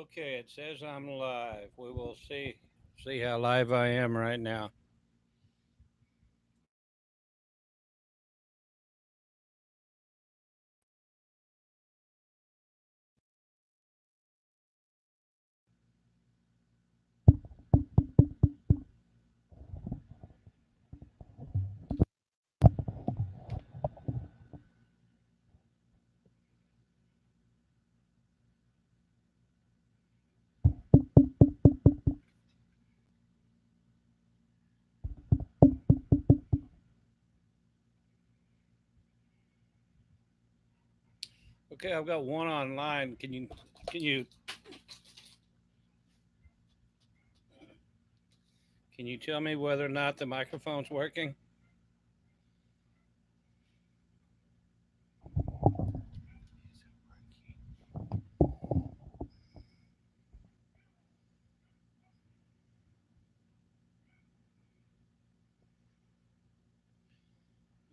Okay, it says I'm live. We will see how live I am right now. Okay, I've got one online. Can you can you tell me whether or not the microphone's working?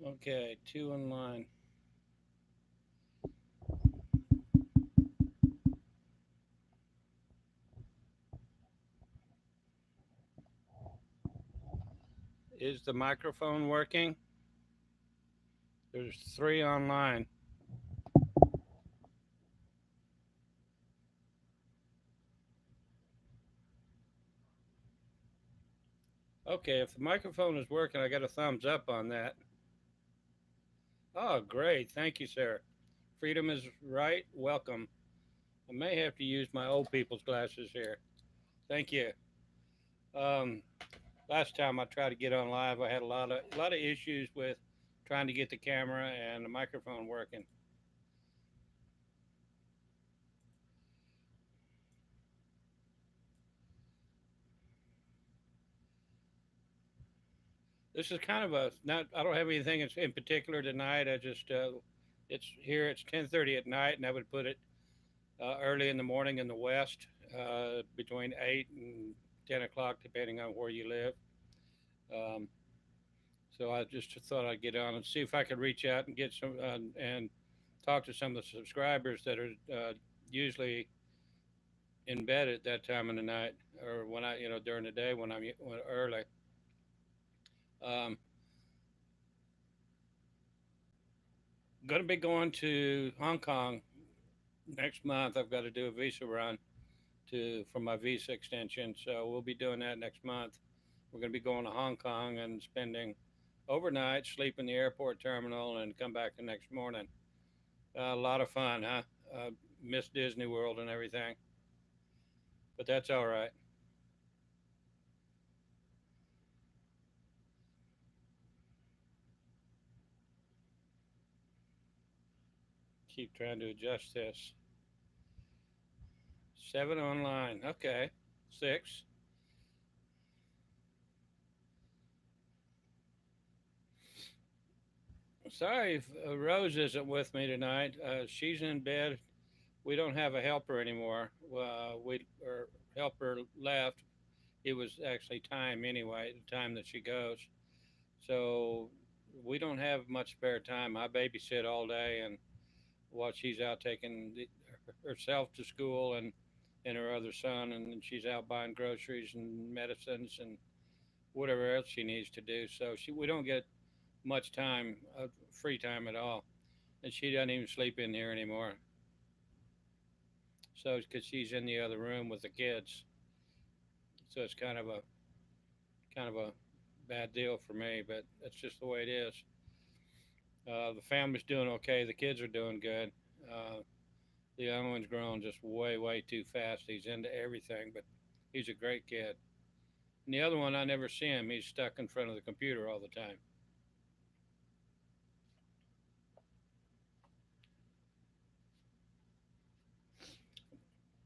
Okay, two online. Is the microphone working? There's three online. Okay, if the microphone is working, I got a thumbs up on that. Oh, great. Thank you, sir. Freedom is right. Welcome. I may have to use my old people's glasses here. Thank you. Um, Last time I tried to get on live, I had a lot of issues with trying to get the camera and the microphone working. This is kind of a not. I don't have anything in particular tonight. I just it's here. It's 10:30 at night, and I would put it early in the morning in the west, between 8 and 10 o'clock, depending on where you live. Um, so I just thought I'd get on and see if I could reach out and get some and talk to some of the subscribers that are usually in bed at that time of the night, or when during the day when early. Um, going to be going to Hong Kong next month. I've got to do a visa run to for my visa extension, so we'll be doing that next month. We're going to be going to Hong Kong and spending overnight, sleep in the airport terminal, and come back the next morning. A lot of fun, huh? Miss Disney World and everything, but that's all right. Keep trying to adjust this. Seven online. Okay. Six. Sorry if Rose isn't with me tonight. She's in bed. We don't have a helper anymore. We Our helper left. It was actually time anyway, the time that she goes. So we don't have much spare time. I babysit all day, and while she's out taking herself to school and her other son, and then she's out buying groceries and medicines and whatever else she needs to do. So we don't get much time, free time at all, and she doesn't even sleep in here anymore. So it's because she's in the other room with the kids. So it's kind of a bad deal for me, but that's just the way it is. The family's doing okay. The kids are doing good. Uh, the young one's grown just way too fast. He's into everything, but he's a great kid. And the other one, I never see him. He's stuck in front of the computer all the time.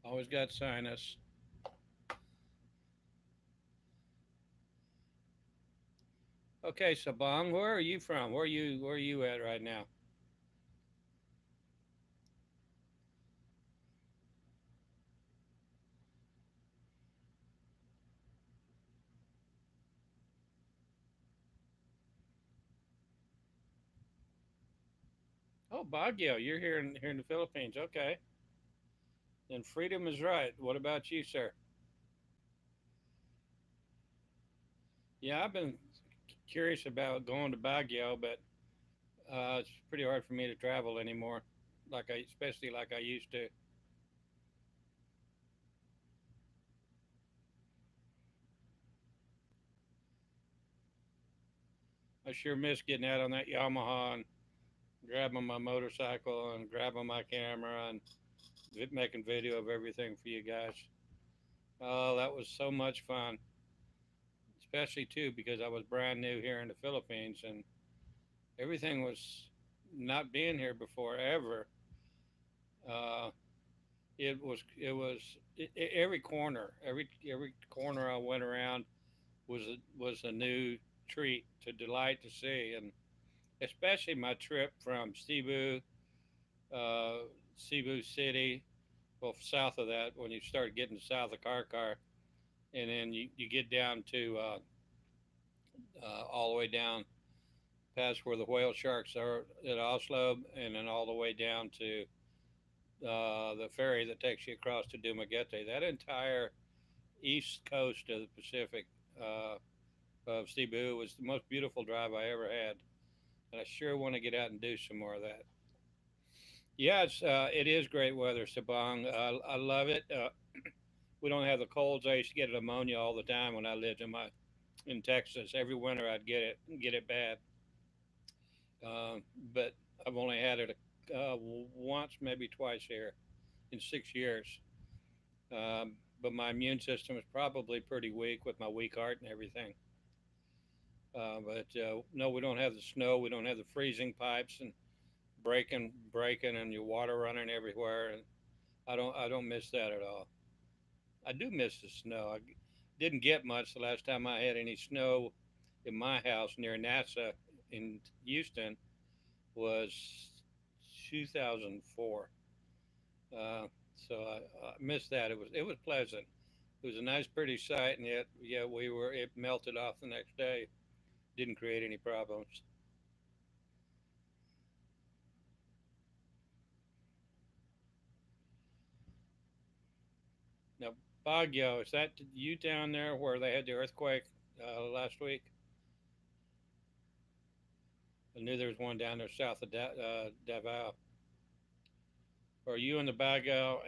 Always got sinus. Okay, Sabang, where are you from? Where are you at right now? Oh, Baguio, you're here in the Philippines. Okay, And freedom is right. What about you, sir? Yeah, I've been curious about going to Baguio, but it's pretty hard for me to travel anymore, especially like I used to. I sure miss getting out on that Yamaha and grabbing my motorcycle and grabbing my camera and making video of everything for you guys. Oh, that was so much fun, especially too because I was brand new here in the Philippines and everything was not being here before ever. Uh, every corner, every corner I went around was a new treat to delight to see, and especially my trip from uh, Cebu City, well, south of that, when you start getting south of Karkar, and then you get down to all the way down past where the whale sharks are at Oslo, and then all the way down to the ferry that takes you across to Dumaguete. That entire east coast of the Pacific of Cebu was the most beautiful drive I ever had, and I sure want to get out and do some more of that. Yeah, it is great weather, Sabang. I love it. We don't have the colds. I used to get pneumonia all the time when I lived in Texas. Every winter I'd get it bad. Um, but I've only had it once, maybe twice here in 6 years. But my immune system is probably pretty weak with my weak heart and everything. But no, we don't have the snow. We don't have the freezing pipes and breaking, and your water running everywhere. And I don't miss that at all. I do miss the snow. I didn't get much the last time I had any snow in my house near NASA in Houston was 2004. Uh, so I missed that. It was pleasant. It was a nice, pretty sight, and yet yeah, it melted off the next day. Didn't create any problems. Now, Baguio, is that you down there where they had the earthquake last week? I knew there was one down there south of Davao. Or are you in the Baguio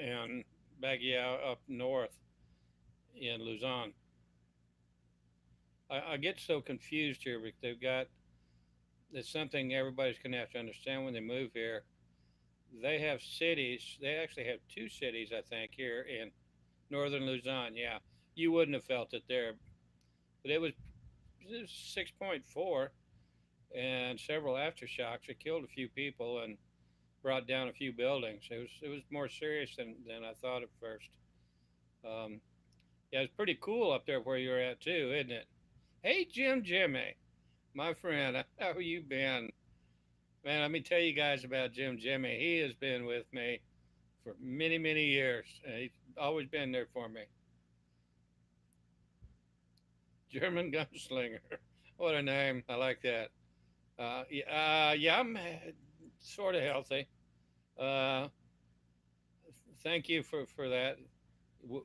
up north in Luzon? I get so confused here because they've got it's something everybody's going to have to understand when they move here. They have cities. They actually have two cities, I think, here in northern Luzon. Yeah, you wouldn't have felt it there, but it was 6.4 and several aftershocks. It killed a few people and brought down a few buildings. It was more serious than I thought at first. Um, yeah, it's pretty cool up there where you're at too, isn't it? Hey, Jimmy, my friend, how you been? Man, let me tell you guys about Jimmy. He has been with me for many, many years. He's always been there for me. German Gunslinger. What a name. I like that. Yeah, I'm sort of healthy. Uh, Thank you for that.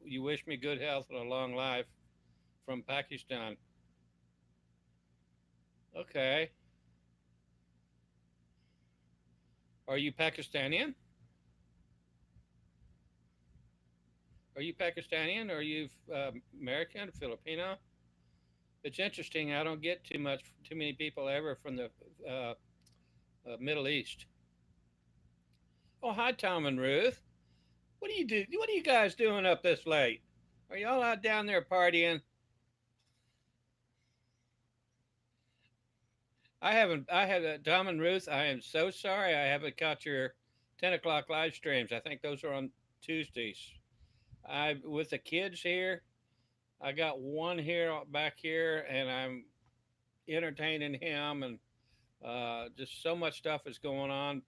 You wish me good health and a long life from Pakistan. Okay. Are you Pakistani? Are you Pakistani? Are you American, Filipino? It's interesting. I don't get too many people ever from the uh, Middle East. Oh, hi, Tom and Ruth. What do you do? What are you guys doing up this late? Are y'all out down there partying? I haven't. I have Tom and Ruth. I am so sorry. I haven't caught your 10 o'clock live streams. I think those are on Tuesdays. I with the kids here. I got one here back here, and I'm entertaining him, and just so much stuff is going on.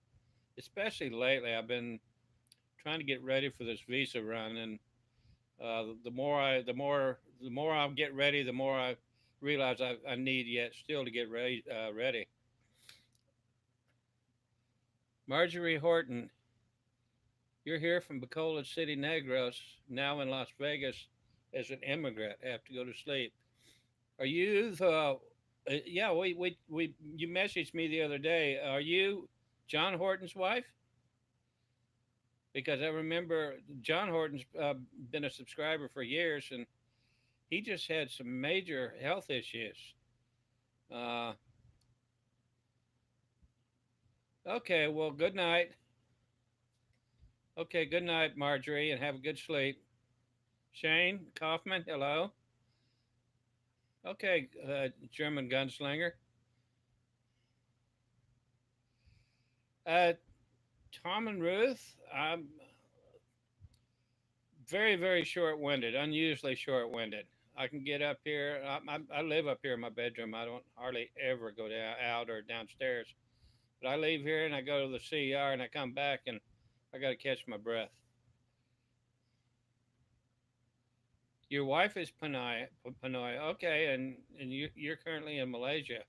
Especially lately, I've been trying to get ready for this visa run, and the more I get ready, the more I realize I need yet still to get ready. Ready. Marjorie Horton. You're here from Bacola City, Negros, now in Las Vegas as an immigrant. Have to go to sleep. Are you the? Yeah, you messaged me the other day. Are you John Horton's wife? Because I remember John Horton's been a subscriber for years, and he just had some major health issues. Uh, okay, well, good night. Okay, good night, Marjorie, and have a good sleep. Shane Kaufman, hello. Okay, German gunslinger. Uh, Tom and Ruth, I'm very short-winded, unusually short-winded. I can get up here. I live up here in my bedroom. I don't hardly ever go down out or downstairs. But I leave here and I go to the CR and I come back and I got to catch my breath. Your wife is Pinoy. Pinoy. Okay, and you're currently in Malaysia.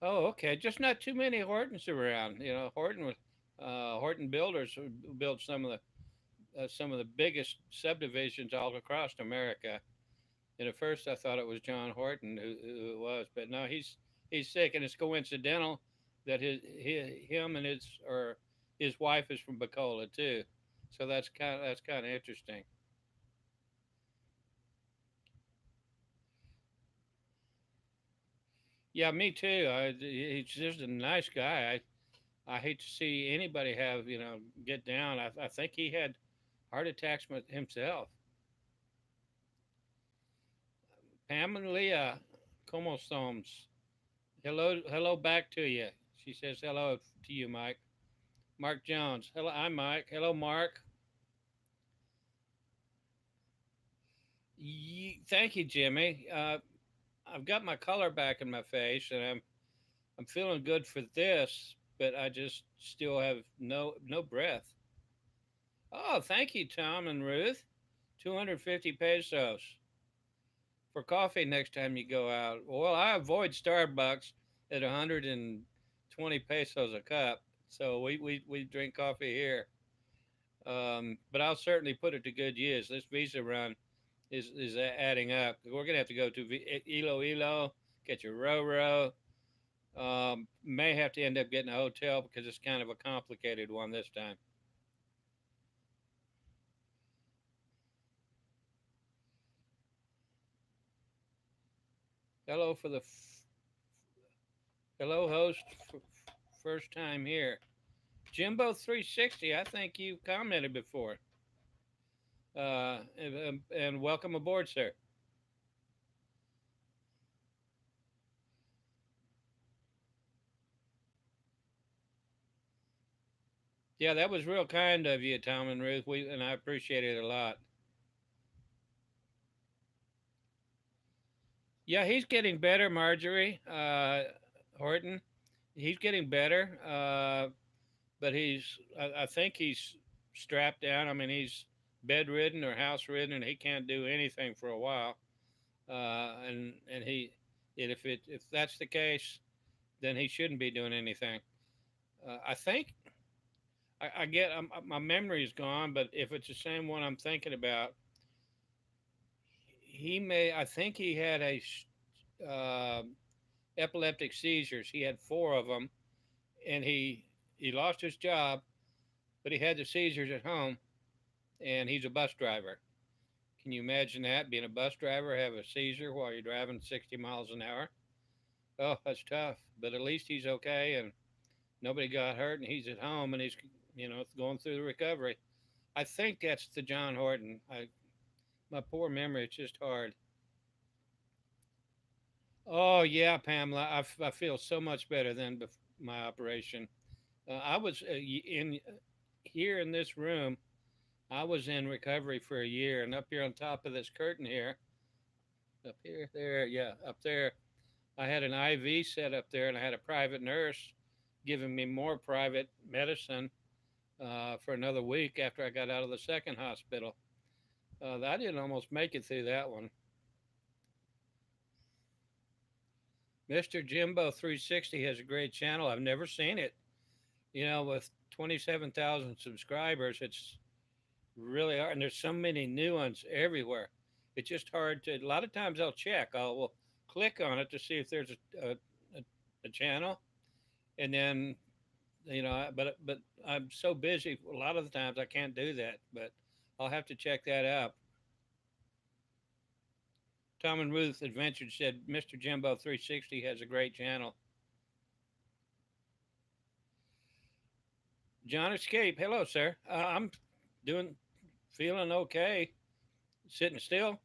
Oh, okay. Just not too many Hortons around. You know, Horton Builders who built some of the biggest subdivisions all across America. And at first, I thought it was John Horton who it was, but no, he's sick, and it's coincidental that him and his wife is from Bacola too. So that's kind of interesting. Yeah, me too. He's just a nice guy. I hate to see anybody have get down. I think he had heart attacks himself. Pam and Leah, como somos? Hello back to you. She says hello to you, Mike. Mark Jones. Hello, I'm Mike. Hello, Mark. Thank you, Jimmy. I've got my color back in my face, and I'm feeling good for this, but I just still have no breath. Oh, thank you, Tom and Ruth. 250 pesos for coffee next time you go out. Well, I avoid Starbucks at 120 pesos a cup, so we drink coffee here. But I'll certainly put it to good use. This Visa run is adding up. We're gonna have to go to Ilo, get your row. May have to end up getting a hotel because it's kind of a complicated one this time. Hello for the hello host, first time here. Jimbo 360. I think you commented before. And welcome aboard, sir. Yeah, that was real kind of you, Tom and Ruth. And I appreciate it a lot. Yeah, he's getting better, Marjorie Horton. He's getting better, but I think he's strapped down. I mean, he's bedridden or house ridden, and he can't do anything for a while. And if that's the case, then he shouldn't be doing anything. I think I get my memory's gone, but if it's the same one I'm thinking about, he may. I think he had a uh, epileptic seizures. He had four of them, and he lost his job, but he had the seizures at home, and he's a bus driver. Can you imagine that being a bus driver, have a seizure while you're driving 60 miles an hour? Oh, that's tough. But at least he's okay, and nobody got hurt, and he's at home, and he's going through the recovery. I think that's the John Horton. My poor memory, it's just hard. Oh yeah, Pamela, I feel so much better than my operation. I was in here in this room. I was in recovery for a year, and up here on top of this curtain here, up here, there, yeah, up there, I had an IV set up there, and I had a private nurse giving me more private medicine for another week after I got out of the second hospital. I didn't almost make it through that one. Mr. Jimbo 360 has a great channel. I've never seen it. With 27,000 subscribers, it's really hard. And there's so many new ones everywhere. It's just hard to. A lot of times I'll check. Will click on it to see if there's a, a channel, and then but I'm so busy. A lot of the times I can't do that. But I'll have to check that out. Tom and Ruth Adventure said Mr. Jimbo 360 has a great channel. John Escape, hello, sir. I'm doing, feeling okay, sitting still,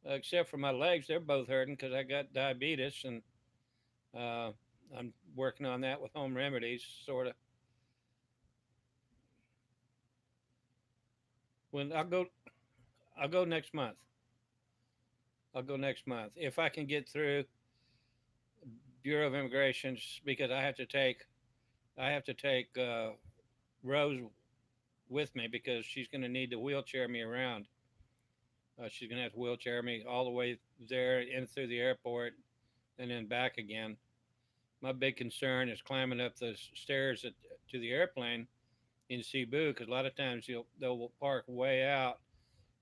except for my legs. They're both hurting because I got diabetes, and uh, I'm working on that with home remedies, sort of. When I'll go next month. I'll go next month if I can get through Bureau of Immigrations because I have to take Rose with me because she's going to need to wheelchair me around. She's going to have to wheelchair me all the way there in through the airport and then back again. My big concern is climbing up the stairs to the airplane in Cebu because a lot of times they'll park way out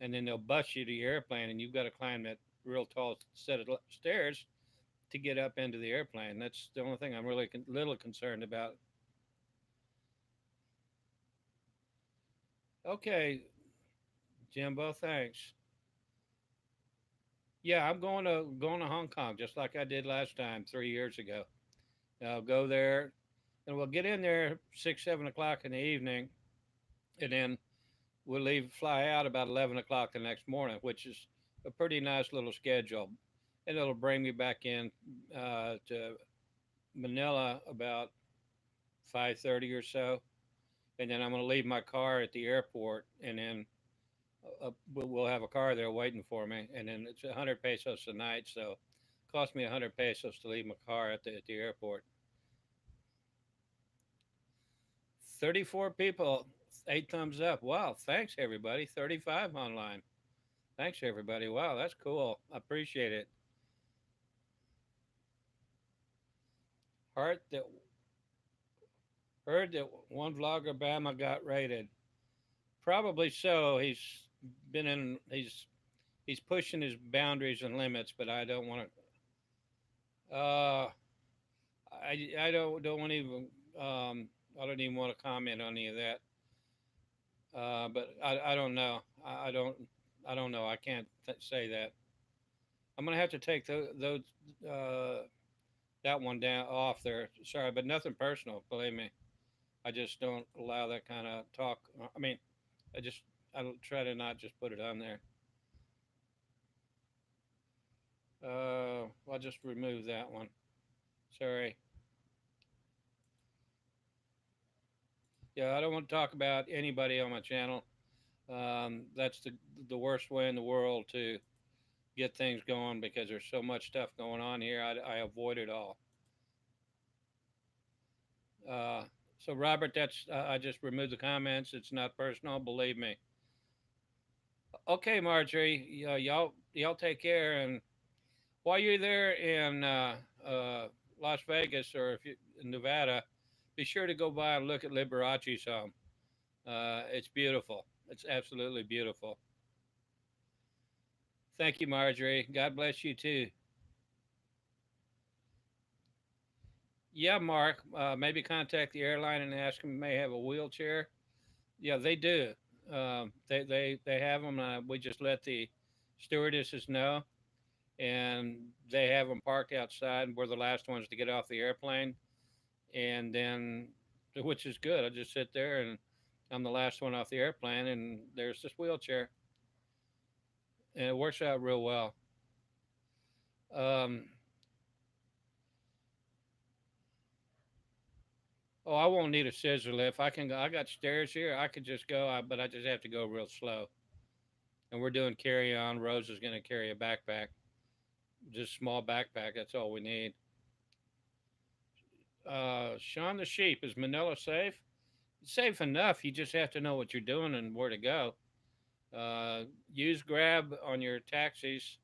and then they'll bus you to the airplane and you've got to climb that real tall set of stairs to get up into the airplane. That's the only thing I'm really little concerned about. Okay, Jimbo, thanks. Yeah, I'm going to Hong Kong just like I did last time 3 years ago. I'll go there and we'll get in there 6, 7 o'clock in the evening, and then we'll fly out about 11 o'clock the next morning, which is a pretty nice little schedule, and it'll bring me back in to Manila about 5:30 or so, and then I'm going to leave my car at the airport, and then we'll have a car there waiting for me, and then it's 100 pesos a night, so it cost me 100 pesos to leave my car at the airport. 34 people, 8 thumbs up. Wow, thanks everybody. 35 online. Thanks everybody. Wow, that's cool. I appreciate it. Heart that heard that one vlogger Bama got rated. Probably so. Been in. He's pushing his boundaries and limits, but I don't want to. I don't want to even. I don't even want to comment on any of that. But I don't know. I don't know. I can't say that. I'm gonna have to take those that one down off there. Sorry, but nothing personal. Believe me. I just don't allow that kind of talk. I mean, I just I don't try to not just put it on there. I'll just remove that one. Sorry. Yeah, I don't want to talk about anybody on my channel. That's the worst way in the world to get things going because there's so much stuff going on here. I avoid it all. Uh, so Robert, that's I just removed the comments. It's not personal, believe me. Okay, Marjorie, y'all take care. And while you're there in Las Vegas or if you in Nevada, be sure to go by and look at Liberace's home. It's beautiful. It's absolutely beautiful. Thank you, Marjorie. God bless you too. Yeah, Mark. Maybe contact the airline and ask them if they may have a wheelchair. Yeah, they do. They have them. We just let the stewardesses know, and they have them parked outside. We're the last ones to get off the airplane, and then, which is good. I just sit there, and I'm the last one off the airplane, and there's this wheelchair, and it works out real well. Um, oh, I won't need a scissor lift. I can go. I got stairs here. I could just go, but I just have to go real slow. And we're doing carry on. Rose is going to carry a backpack, just small backpack. That's all we need. Sean the sheep, is Manila safe? It's safe enough. You just have to know what you're doing and where to go. Use Grab on your taxis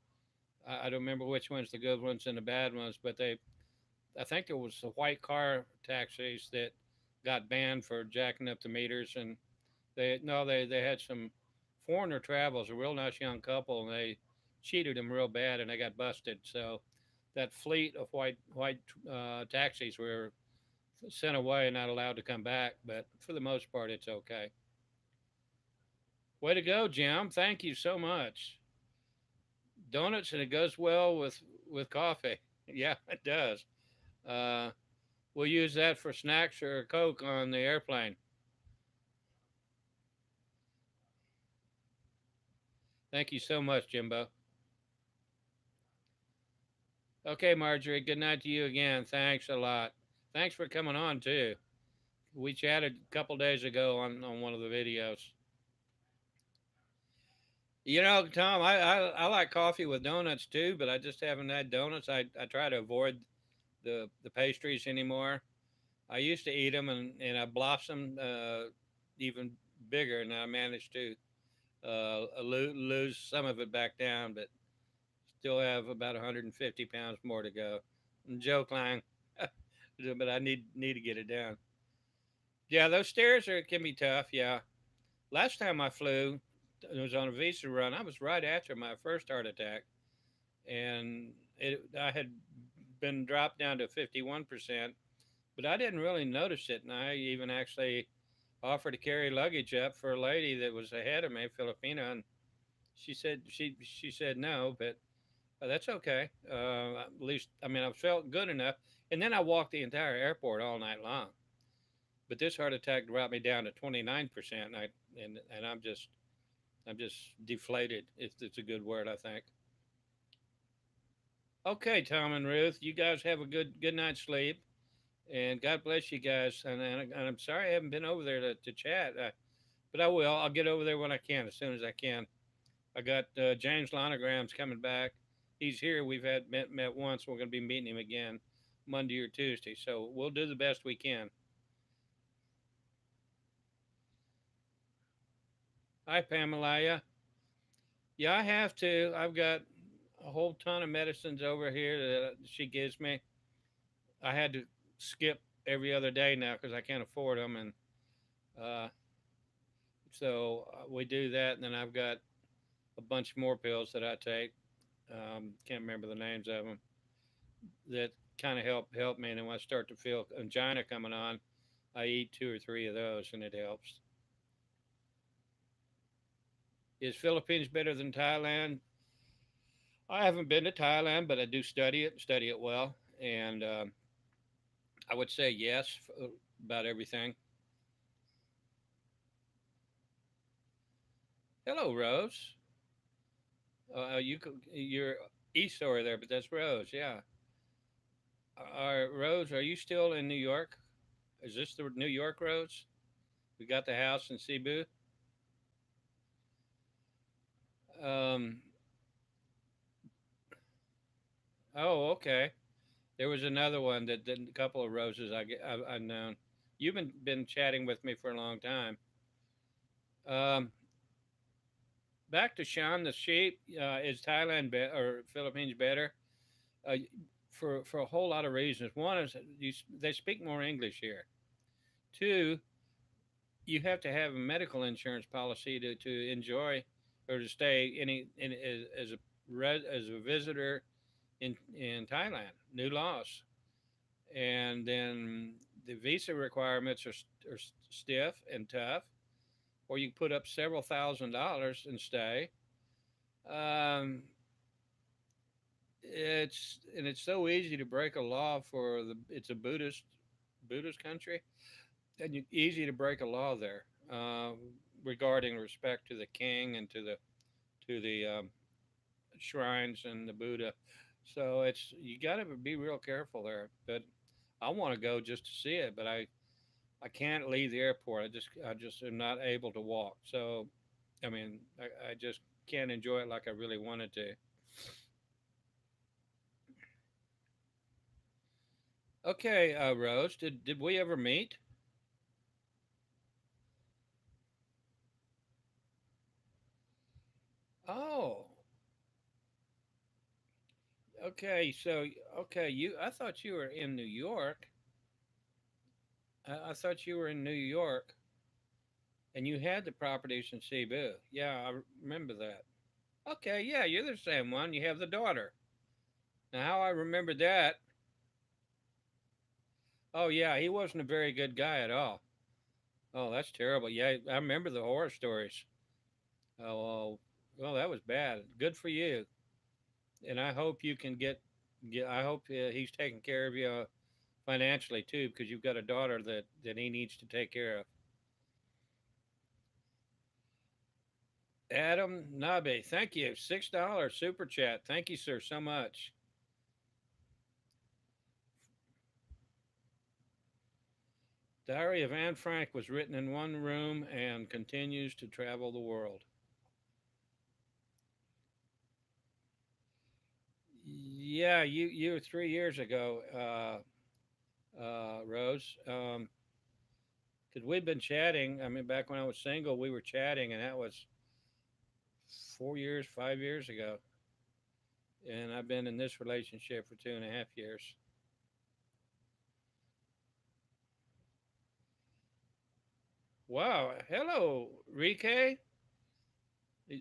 I don't remember which ones the good ones and the bad ones, but I think there was the white car taxis that got banned for jacking up the meters, and they no they had some foreigner travels, a real nice young couple, and they cheated them real bad, and they got busted. So that fleet of white taxis were sent away and not allowed to come back. But for the most part, it's okay. Way to go, Jim! Thank you so much. Donuts, and it goes well with coffee. Yeah, it does. Uh, we'll use that for snacks or Coke on the airplane. Thank you so much, Jimbo. Okay, Marjorie. Good night to you again. Thanks a lot. Thanks for coming on too. We chatted a couple days ago on one of the videos. Tom, I like coffee with donuts too, but I just haven't had donuts. I try to avoid the pastries anymore. I used to eat them, and I blossomed even bigger, and I managed to lose some of it back down, but still have about 150 pounds more to go. Joke line, but I need to get it down. Yeah, those stairs can be tough. Yeah, last time I flew, it was on a visa run. I was right after my first heart attack, and I had been dropped down to 51%, but I didn't really notice it, and I even actually offered to carry luggage up for a lady that was ahead of me, Filipina, and she said no, but that's okay. At least I mean I felt good enough, and then I walked the entire airport all night long. But this heart attack dropped me down to 29%, and I'm just deflated. It's a good word, I think. Okay, Tom and Ruth, you guys have a good night's sleep, and God bless you guys. And I'm sorry I haven't been over there to chat, but I will. I'll get over there when I can, as soon as I can. I got James Lonograms coming back. He's here. We've had met once. We're going to be meeting him again Monday or Tuesday. So we'll do the best we can. Hi, Pamela. Yeah, I have to. I've got a whole ton of medicines over here that she gives me. I had to skip every other day now because I can't afford them, and uh, so we do that. And then I've got a bunch more pills that I take. Can't remember the names of them that kind of help me. And then when I start to feel angina coming on, I eat two or three of those, and it helps. Is Philippines better than Thailand? I haven't been to Thailand, but I do study it well, and I would say yes about everything. Hello, Rose. You're east over there, but that's Rose. Yeah. Rose, are you still in New York? Is this the New York Rose? We got the house in Cebu. Um, oh, okay. There was another one that a couple of roses I've known. You've been chatting with me for a long time. Um, back to Sean the sheep. Is Thailand or Philippines better? Uh, for a whole lot of reasons. One is they speak more English here. Two, you have to have a medical insurance policy to enjoy or to stay as as a visitor in Thailand. New laws, and then the visa requirements are stiff and tough, or you put up several $1,000s and stay. Um, it's so easy to break a law for it's a Buddhist country, and easy to break a law there regarding respect to the king and to the shrines and the Buddha. So it's you got to be real careful there. But I want to go just to see it, but I can't leave the airport. I just am not able to walk. So I mean I just can't enjoy it like I really wanted to. Okay, Rose, did we ever meet? Oh, Okay, so okay, you. I thought you were in New York. I thought you were in New York, and you had the properties in Cebu. Yeah, I remember that. Okay, yeah, you're the same one. You have the daughter. Now, how I remember that? Oh yeah, he wasn't a very good guy at all. Oh, that's terrible. Yeah, I remember the horror stories. Oh, well, that was bad. Good for you, and I hope you can get. I hope he's taking care of you financially too, because you've got a daughter that he needs to take care of. Adam Nabe, thank you. $6 super chat. Thank you, sir, so much. Diary of Anne Frank was written in one room and continues to travel the world. Yeah, you 3 years ago, Rose. Because we've been chatting. I mean, back when I was single, we were chatting, and that was 4 years, 5 years ago. And I've been in this relationship for 2.5 years. Wow. Hello, Rike.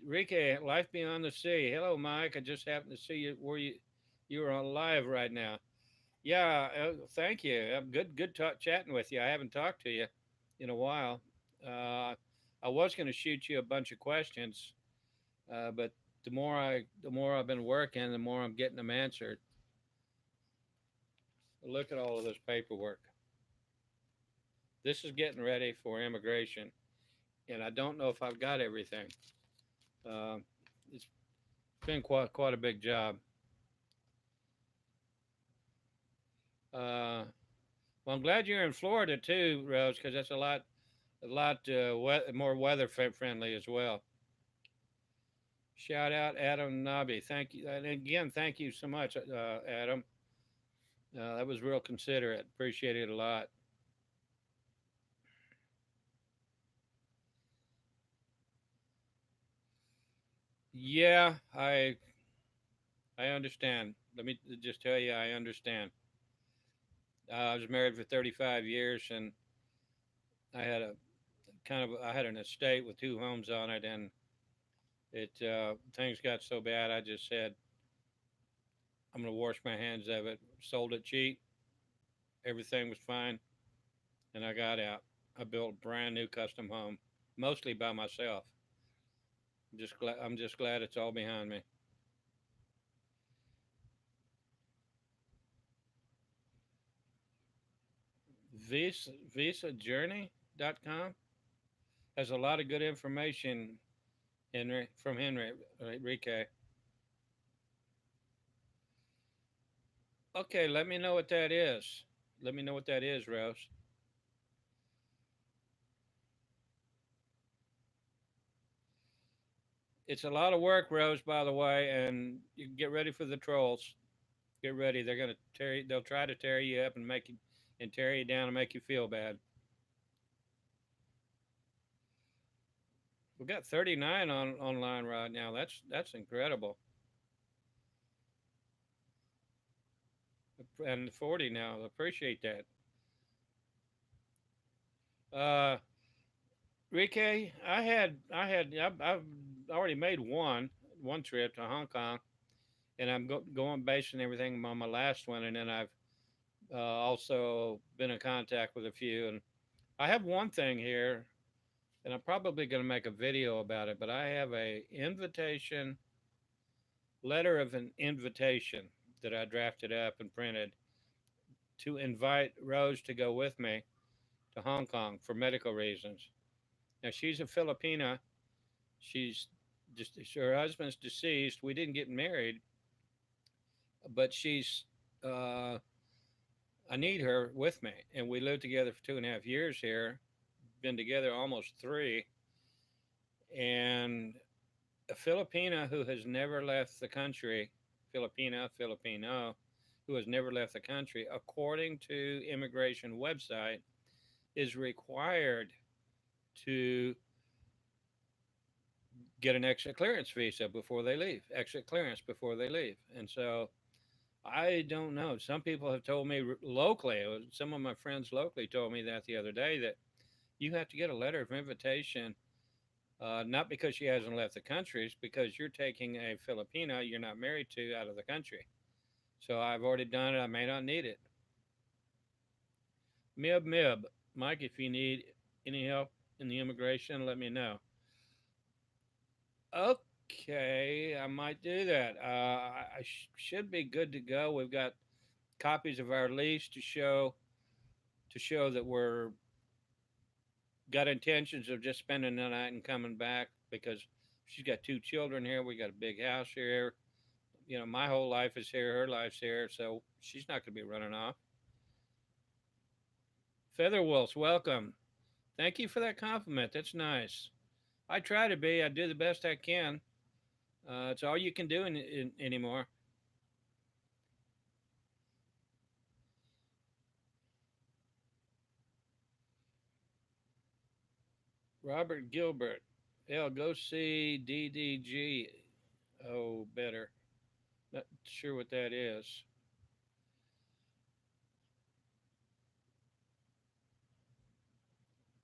Rike, Life Beyond the Sea. Hello, Mike. I just happened to see you where you are on live right now. Yeah, thank you. Good chatting with you. I haven't talked to you in a while. Uh, I was going to shoot you a bunch of questions, but the more I've been working, the more I'm getting them answered. Look at all of this paperwork. This is getting ready for immigration, and I don't know if I've got everything. Uh, it's been quite a big job. Uh, well, I'm glad you're in Florida too, Rose, because that's a lot more weather friendly as well. Shout out Adam Nobby. Thank you. And again, thank you so much, Adam. That was real considerate. Appreciate it a lot. Yeah, I understand. Let me just tell you, I understand. I was married for 35 years, and I had a I had an estate with two homes on it, and it things got so bad. I just said I'm gonna wash my hands of it. Sold it cheap. Everything was fine, and I got out. I built a brand new custom home, mostly by myself. I'm just glad it's all behind me. VisaJourney.com has a lot of good information, Henry, from Henry Enrique. Okay, let me know what that is. Let me know what that is, Rose. It's a lot of work, Rose, by the way, and you get ready for the trolls. Get ready. They're gonna tear you, they'll try to tear you up and make you and tear you down and make you feel bad. We've got 39 on online right now. That's incredible. And 40 now. Appreciate that. Uh, Rike, I've already made one trip to Hong Kong, and I'm going basing everything on my last one, and then I've also been in contact with a few, and I have one thing here, and I'm probably going to make a video about it, but I have a invitation letter of an invitation that I drafted up and printed to invite Rose to go with me to Hong Kong for medical reasons. Now she's a Filipina. She's just her husband's deceased. We didn't get married, but she's uh, I need her with me, and we lived together for 2.5 years here. Been together almost three, and a Filipina who has never left the country, Filipino, who has never left the country, according to immigration website, is required to get an exit clearance visa before they leave, exit clearance before they leave. And so I don't know. Some people have told me locally, some of my friends locally told me that the other day, that you have to get a letter of invitation, not because she hasn't left the country, it's because you're taking a Filipina you're not married to out of the country. So I've already done it. I may not need it. Mib, mib. Mike, if you need any help in the immigration, let me know. Okay, I might do that. I should be good to go. We've got copies of our lease to show that we're got intentions of just spending the night and coming back, because she's got two children here. We got a big house here. My whole life is here. Her life's here, so she's not going to be running off. Feather Wolves, welcome. Thank you for that compliment. That's nice. I try to be. I do the best I can. It's all you can do anymore. Robert Gilbert. Hell, go see DDG. Oh, better. Not sure what that is.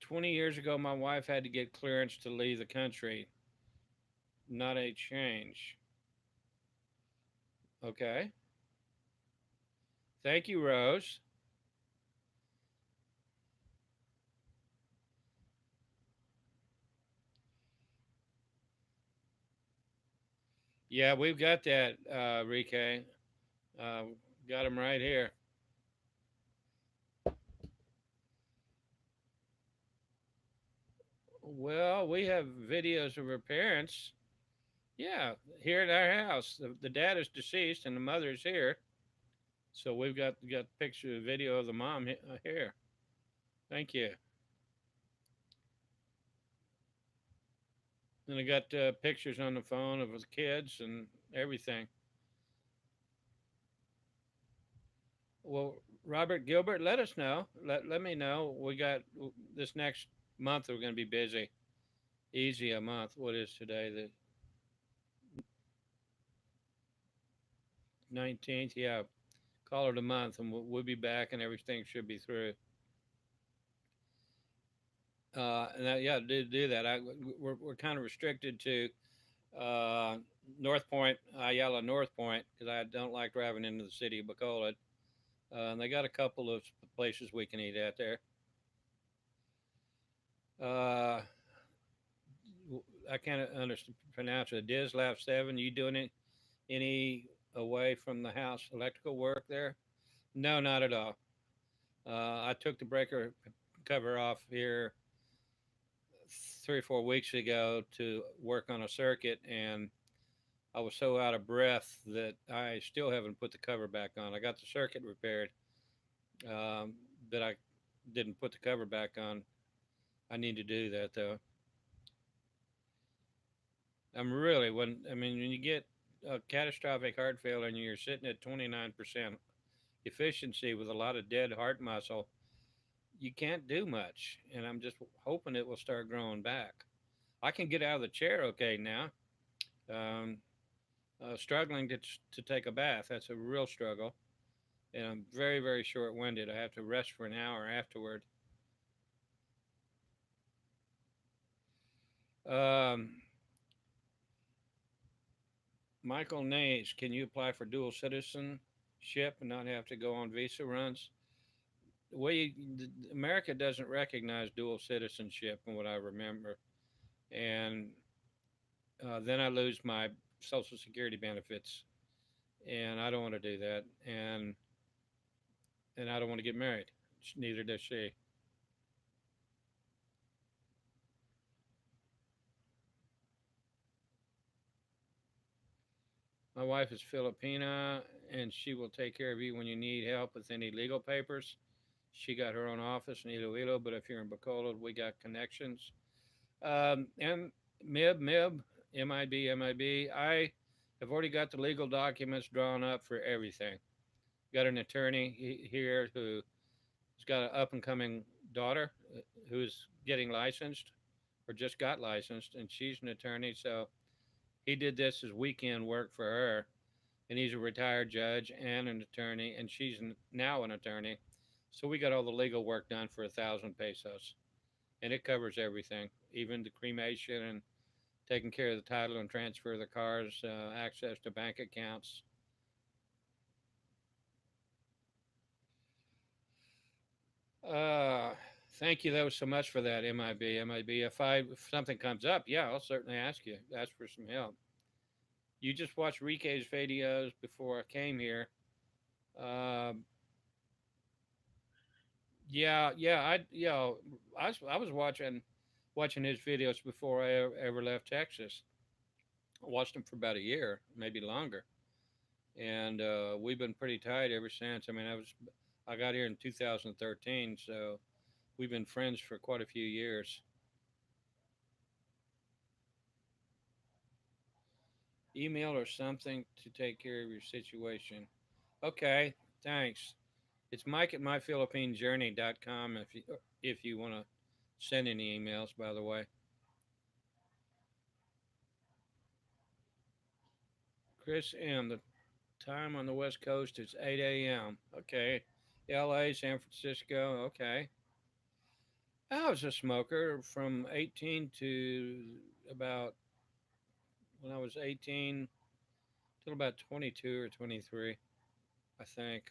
20 years ago, my wife had to get clearance to leave the country. Not a change. Okay. Thank you, Rose. Yeah, we've got that, Rike. Uh, got them right here. Well, we have videos of her parents. Yeah, here at our house. The dad is deceased and the mother is here. So we've got picture, video of the mom here. Thank you. And I got pictures on the phone of the kids and everything. Well, Robert Gilbert, let us know. Let me know. We got this next month. We're going to be busy. Easy a month. What is today? The 19th. Yeah, call it a month, and we'll be back, and everything should be through. Yeah, do that. We're kind of restricted to uh, North Point, Ayala North Point, because I don't like driving into the city of Bacolod. And they got a couple of places we can eat at there. Uh, I can't understand pronounce it. Dislav 7. You doing any away from the house electrical work there? No, not at all. I took the breaker cover off here 3 or 4 weeks ago to work on a circuit, and I was so out of breath that I still haven't put the cover back on. I got the circuit repaired, um, but I didn't put the cover back on. I need to do that though. I'm really when you get a catastrophic heart failure and you're sitting at 29% efficiency with a lot of dead heart muscle, you can't do much. And I'm just hoping it will start growing back. I can get out of the chair okay now. Um, struggling to take a bath. That's a real struggle. And I'm very, very short winded. I have to rest for an hour afterward. Um, Michael Nays, can you apply for dual citizenship and not have to go on visa runs? America doesn't recognize dual citizenship, from what I remember. And then I lose my Social Security benefits. And I don't want to do that. And I don't want to get married. Neither does she. My wife is Filipina, and she will take care of you when you need help with any legal papers. She got her own office in Iloilo, but if you're in Bacolod, we got connections. And MIB. I have already got the legal documents drawn up for everything. Got an attorney here who's got an up and coming daughter who's getting licensed or just got licensed, and she's an attorney. So he did this as weekend work for her. and he's a retired judge and an attorney, and she's now an attorney. So we got all the legal work done for 1,000 pesos, and it covers everything, even the cremation and taking care of the title and transfer of the cars, access to bank accounts. Uh, Thank you though so much for that, MIB. If something comes up, yeah, I'll certainly ask for some help. You just watched Rike's videos before I came here. Um, I was watching his videos before I ever left Texas. I watched him for about a year, maybe longer, and we've been pretty tight ever since. I mean, I got here in 2013, so we've been friends for quite a few years. Email or something to take care of your situation. Okay, thanks. It's Mike at myphilippinejourney.com if you want to send any emails, by the way. Chris M. The time on the West Coast is 8 a.m. Okay. LA, San Francisco. Okay. I was a smoker from 18 to about, when I was 18 till about 22 or 23, I think.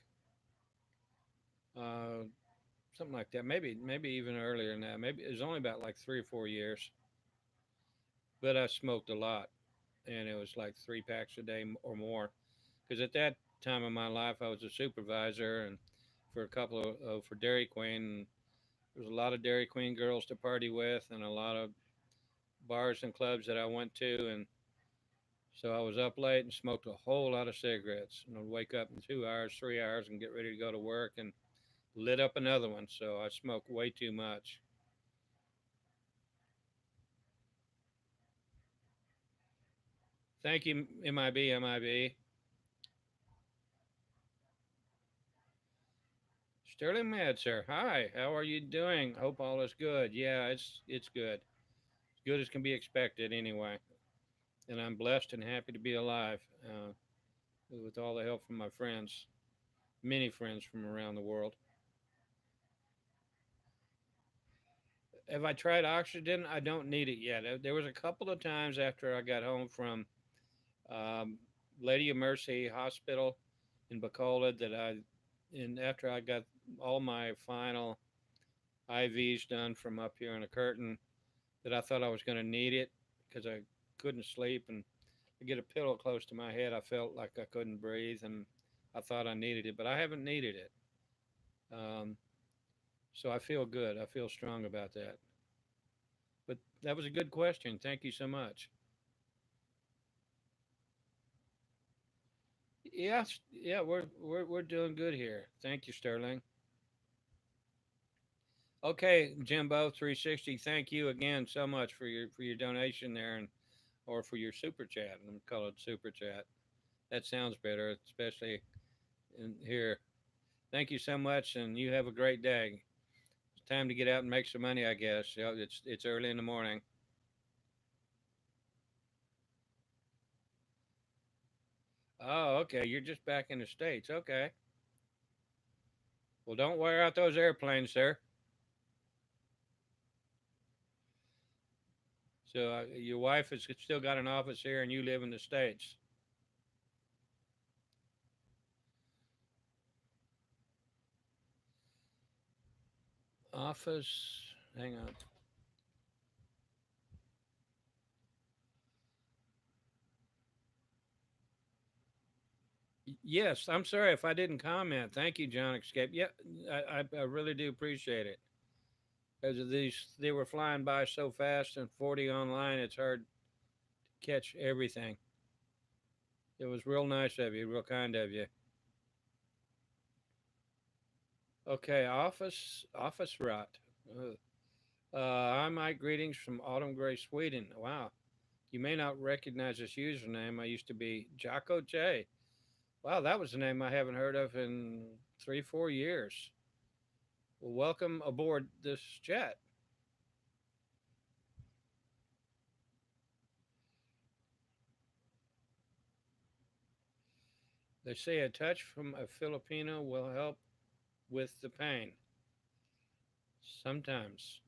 Uh, Something like that. Maybe even earlier than that. Maybe it was only about like 3 or 4 years, but I smoked a lot, and it was like 3 packs a day or more. Because at that time of my life, I was a supervisor and for a couple of for Dairy Queen. And there was a lot of Dairy Queen girls to party with, and a lot of bars and clubs that I went to, and so I was up late and smoked a whole lot of cigarettes. And I'd wake up in 2 hours, 3 hours, and get ready to go to work and lit up another one. So I smoked way too much. Thank you, MIB. Sterling Mad, sir. Hi, how are you doing? Hope all is good. Yeah, it's good. As good as can be expected, anyway. And I'm blessed and happy to be alive, with all the help from my friends, many friends from around the world. Have I tried oxygen? I don't need it yet. There was a couple of times after I got home from um, Lady of Mercy Hospital in Bacola and after I got all my final IVs done from up here in a curtain, that I thought I was going to need it because I couldn't sleep, and I get a pillow close to my head. I felt like I couldn't breathe, and I thought I needed it, but I haven't needed it. Um, so I feel good. I feel strong about that. But that was a good question. Thank you so much. Yes, yeah, we're doing good here. Thank you, Sterling. Okay, Jimbo 360. Thank you again so much for your donation there, and or for your super chat. I'm call it super chat. That sounds better, especially in here. Thank you so much, and you have a great day. It's time to get out and make some money, I guess. You know, it's early in the morning. Oh, okay. You're just back in the states. Okay. Well, don't wear out those airplanes, sir. So your wife has still got an office here, and you live in the states. Office. Hang on. Yes, I'm sorry if I didn't comment. Thank you, John Escape. Yeah, I really do appreciate it. Because of these, they were flying by so fast, and 40 online, it's hard to catch everything. It was real nice of you, real kind of you. Okay, office rot. Hi, Mike. Greetings from Autumn Gray, Sweden. Wow, you may not recognize this username. I used to be Jocko J. Wow, that was a name I haven't heard of in 3, 4 years. Well, welcome aboard this jet. They say a touch from a Filipino will help with the pain. Sometimes.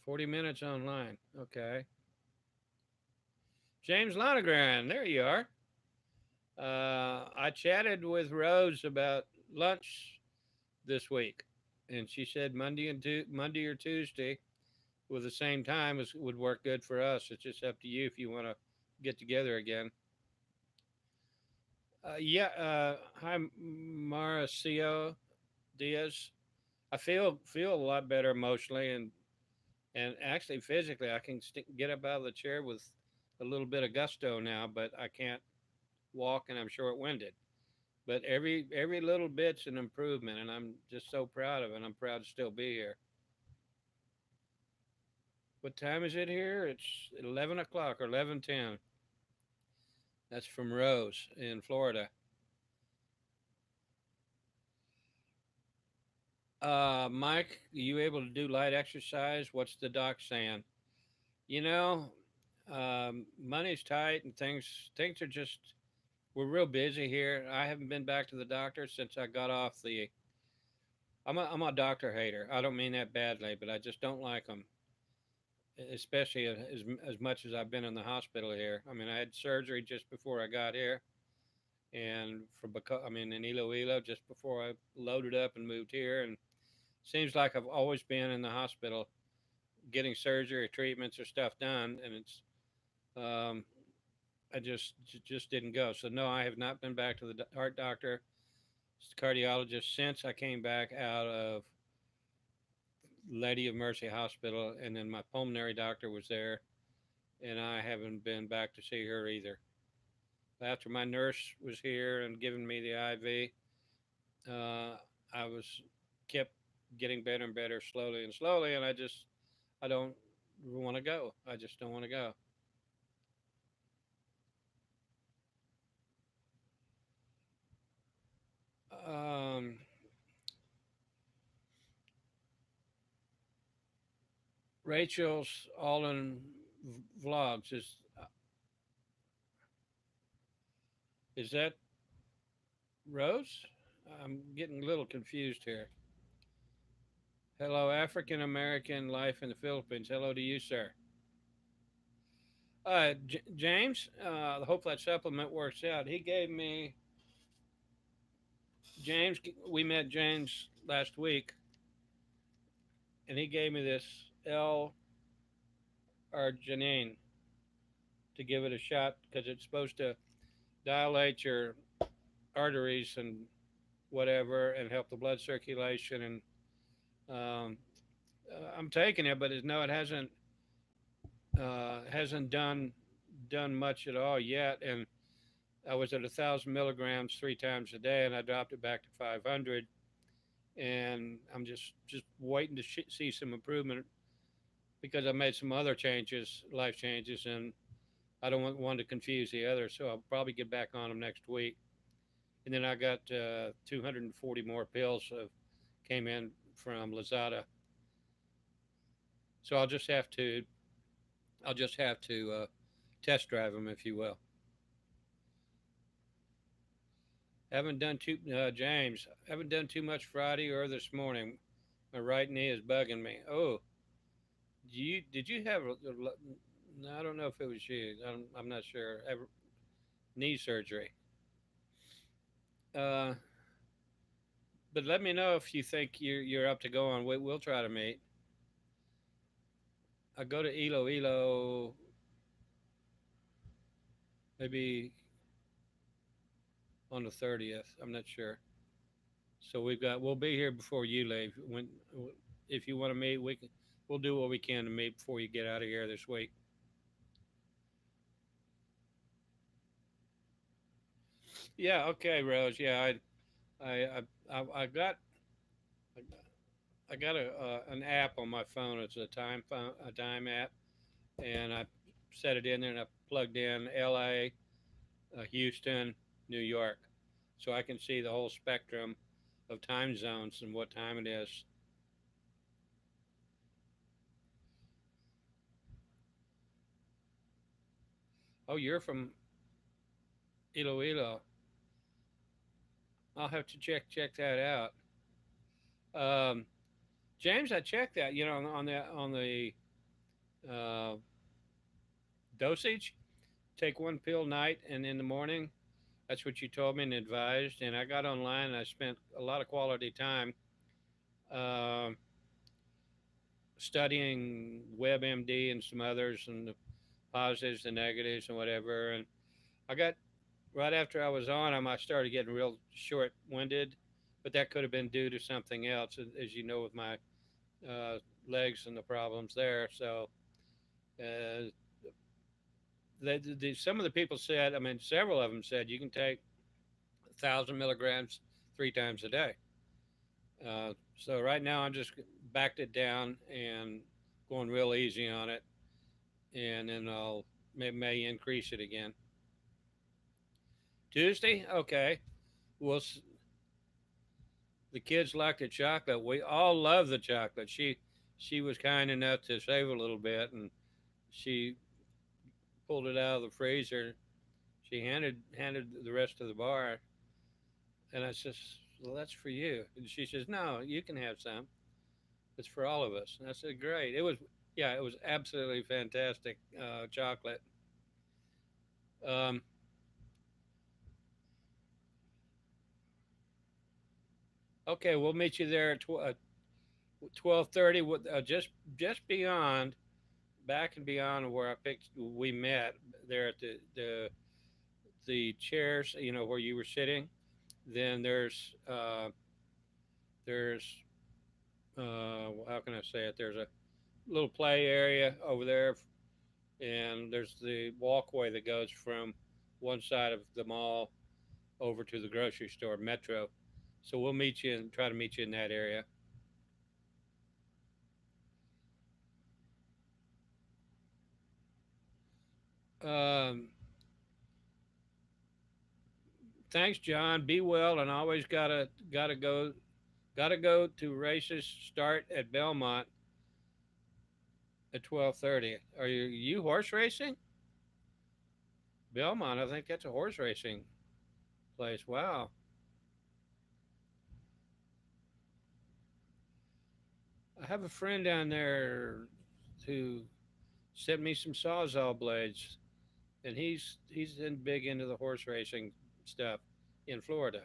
40 minutes online. Okay. James Lonergan, there you are. I chatted with Rose about lunch this week, and she said Monday or Tuesday with the same time would work good for us. It's just up to you if you want to get together again. Yeah. Hi, Mauricio Diaz. I feel a lot better emotionally and actually physically. I can get up out of the chair with a little bit of gusto now, but I can't walk and I'm short winded. But every little bit's an improvement, and I'm just so proud of it. I'm proud to still be here. What time is it here? It's 11 o'clock or 11:10. That's from Rose in Florida. Mike, are you able to do light exercise? What's the doc saying? You know, money's tight and things are just we're real busy here. I haven't been back to the doctor since I got off the. I'm a doctor hater. I don't mean that badly, but I just don't like them, especially as much as I've been in the hospital here. I mean, I had surgery just before I got here, and I mean in Iloilo just before I loaded up and moved here, and seems like I've always been in the hospital getting surgery, treatments, or stuff done, and it's um, I just didn't go. So no, I have not been back to the heart doctor, cardiologist since I came back out of Lady of Mercy Hospital, and then my pulmonary doctor was there, and I haven't been back to see her either. After my nurse was here and giving me the IV, I was kept getting better and better slowly and slowly, and I don't want to go. I just don't want to go. Um, Rachel's all in vlogs. Is that Rose? I'm getting a little confused here. Hello, African American life in the Philippines. Hello to you, sir. James, I hope that supplement works out. He gave me James. We met James last week, and he gave me this L-arginine to give it a shot because it's supposed to dilate your arteries and whatever and help the blood circulation. And I'm taking it, but no, it hasn't done much at all yet. And I was at 1,000 milligrams 3 times a day, and I dropped it back to 500. And I'm just waiting to see some improvement because I made some other changes, life changes, and I don't want one to confuse the other. So I'll probably get back on them next week. And then I got 240 more pills came in from Lazada. So I'll just have to test drive them, if you will. Haven't done too James. Haven't done too much Friday or this morning. My right knee is bugging me. Oh, did you have? No, I don't know if it was you. I'm not sure. Knee surgery. Uh, but let me know if you think you're up to go on. We'll try to meet. I go to Iloilo maybe on the 30th. I'm not sure. So we'll be here before you leave. When if you want to meet, we'll do what we can to meet before you get out of here this week. Yeah, okay, Rose. Yeah, I got an app on my phone. It's a time app, and I set it in there and I plugged in L.A., Houston, New York, so I can see the whole spectrum of time zones and what time it is. Oh, you're from? Iloilo. I'll have to check that out. Um, James, I checked that. You know, on the uh, dosage. Take one pill night and in the morning. That's what you told me and advised. And I got online and I spent a lot of quality time uh, studying WebMD and some others and the positives, the negatives, and whatever. And I got right after I was on them, I started getting real short winded, but that could have been due to something else, as you know, with my uh, legs and the problems there. So, uh, some of the people said, I mean, several of them said you can take 1,000 milligrams 3 times a day. So right now I'm just backed it down and going real easy on it, and then I'll may increase it again. Tuesday, okay. Well, the kids like the chocolate. We all love the chocolate. She was kind enough to save a little bit, and she pulled it out of the freezer. She handed the rest of the bar, and I says, "Well, that's for you." And she says, "No, you can have some. It's for all of us." And I said, "Great." It was, yeah, it was absolutely fantastic chocolate. Um, okay, we'll meet you there at 12:30. Just beyond, back and beyond where I picked. We met there at the chairs. You know where you were sitting. Then there's how can I say it? There's a little play area over there, and there's the walkway that goes from one side of the mall over to the grocery store, Metro. So we'll meet you and try to meet you in that area. Um, Thanks, John. Be well, and always gotta go to races. Start at Belmont at 12:30. Are you horse racing? Belmont, I think that's a horse racing place. Wow. I have a friend down there who sent me some sawzall blades, and he's in big into the horse racing stuff in Florida.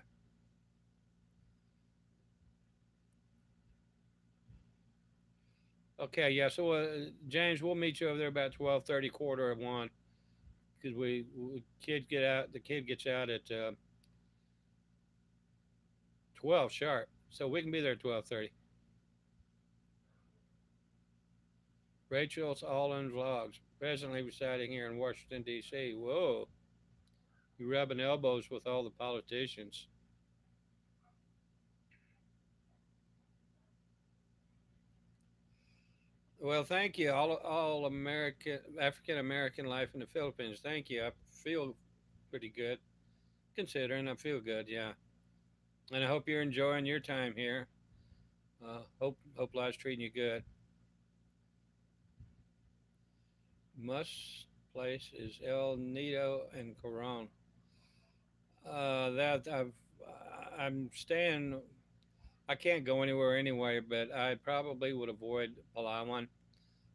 Okay, yeah. So James, we'll meet you over there about 12:30, quarter of one, because we kid get out. The kid gets out at 12 sharp, so we can be there at 12:30. Rachel's All In Vlogs, presently residing here in Washington D.C. Whoa, you rubbing elbows with all the politicians. Well, thank you. All American African American life in the Philippines. Thank you. I feel pretty good considering. I feel good. Yeah, and I hope you're enjoying your time here. Hope life's treating you good. Must place is El Nido and Coron. That I'm staying. I can't go anywhere anyway, but I probably would avoid Palawan.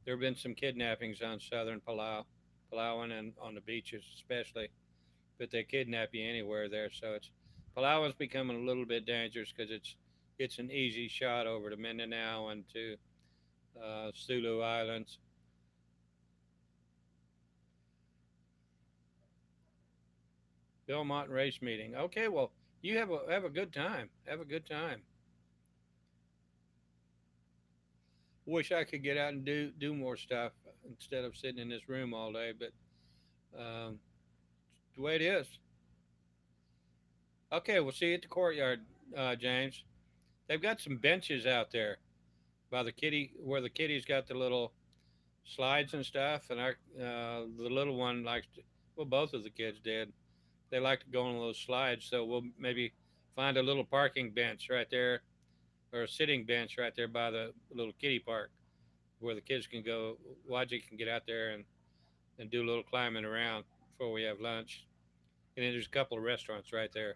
There have been some kidnappings on southern Palawan and on the beaches especially, but they kidnap you anywhere there. So it's Palawan's becoming a little bit dangerous because it's an easy shot over to Mindanao and to Sulu Islands. Belmont race meeting. Okay, well you have a good time. Have a good time. Wish I could get out and do more stuff instead of sitting in this room all day, but um, the way it is. Okay, we'll see you at the courtyard, James. They've got some benches out there by the kitty where the kitty's got the little slides and stuff, and the little one likes to. Well, both of the kids did. They like to go on those slides, so we'll maybe find a little parking bench right there, or a sitting bench right there by the little kitty park, where the kids can go. Wajik can get out there and do a little climbing around before we have lunch. And then there's a couple of restaurants right there.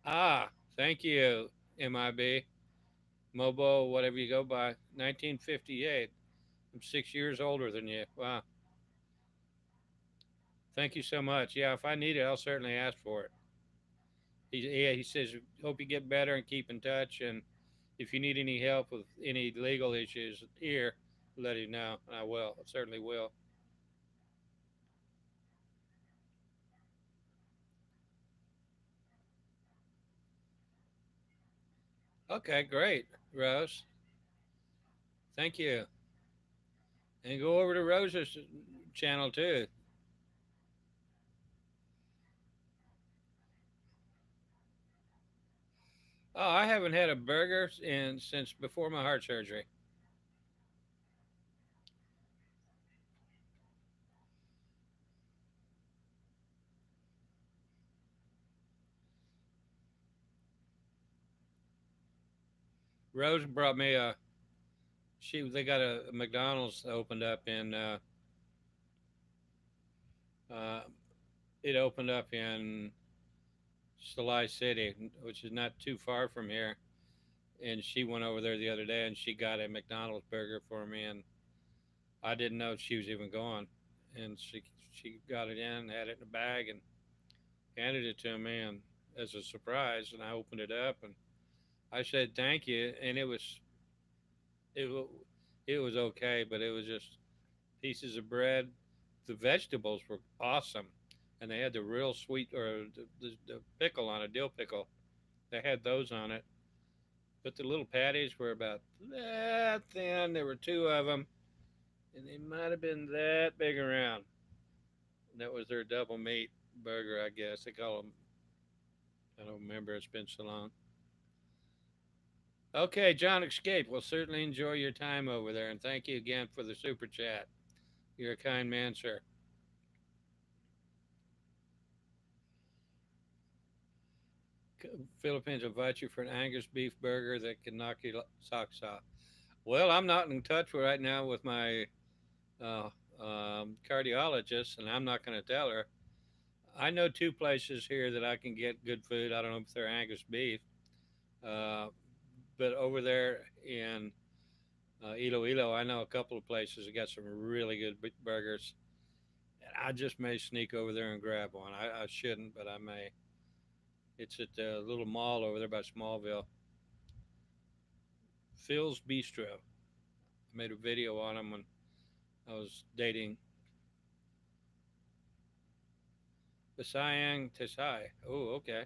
Ah, thank you, MIB, Mobo, whatever you go by. 1958. I'm 6 years older than you. Wow. Thank you so much. Yeah, if I need it, I'll certainly ask for it. He says, hope you get better and keep in touch. And if you need any help with any legal issues here, let him know. I will. I certainly will. Okay, great, Rose. Thank you. And go over to Rose's channel too. Oh, I haven't had a burger since before my heart surgery. Rose brought me a. They got a McDonald's opened up in. Uh, it opened up in Salai City, which is not too far from here. And she went over there the other day and she got a McDonald's burger for me, and I didn't know she was even going. And she got it in, had it in a bag, and handed it to me, and as a surprise. And I opened it up and I said thank you, and it it was okay, but it was just pieces of bread. The vegetables were awesome, and they had the real sweet or the pickle on a dill pickle. They had those on it, but the little patties were about that thin. There were two of them, and they might have been that big around. That was their double meat burger, I guess they call them. I don't remember. It's been so long. Okay, John Escape. We'll certainly enjoy your time over there, and thank you again for the super chat. You're a kind man, sir. Philippines invite you for an Angus beef burger that can knock your socks off. Well, I'm not in touch right now with my uh, cardiologist, and I'm not going to tell her. I know two places here that I can get good food. I don't know if they're Angus beef, uh, but over there in Iloilo, I know a couple of places that got some really good burgers. And I just may sneak over there and grab one. I shouldn't, but I may. It's at the little mall over there by Smallville. Phil's Bistro. I made a video on them when I was dating Basayang Tesai. Oh, okay.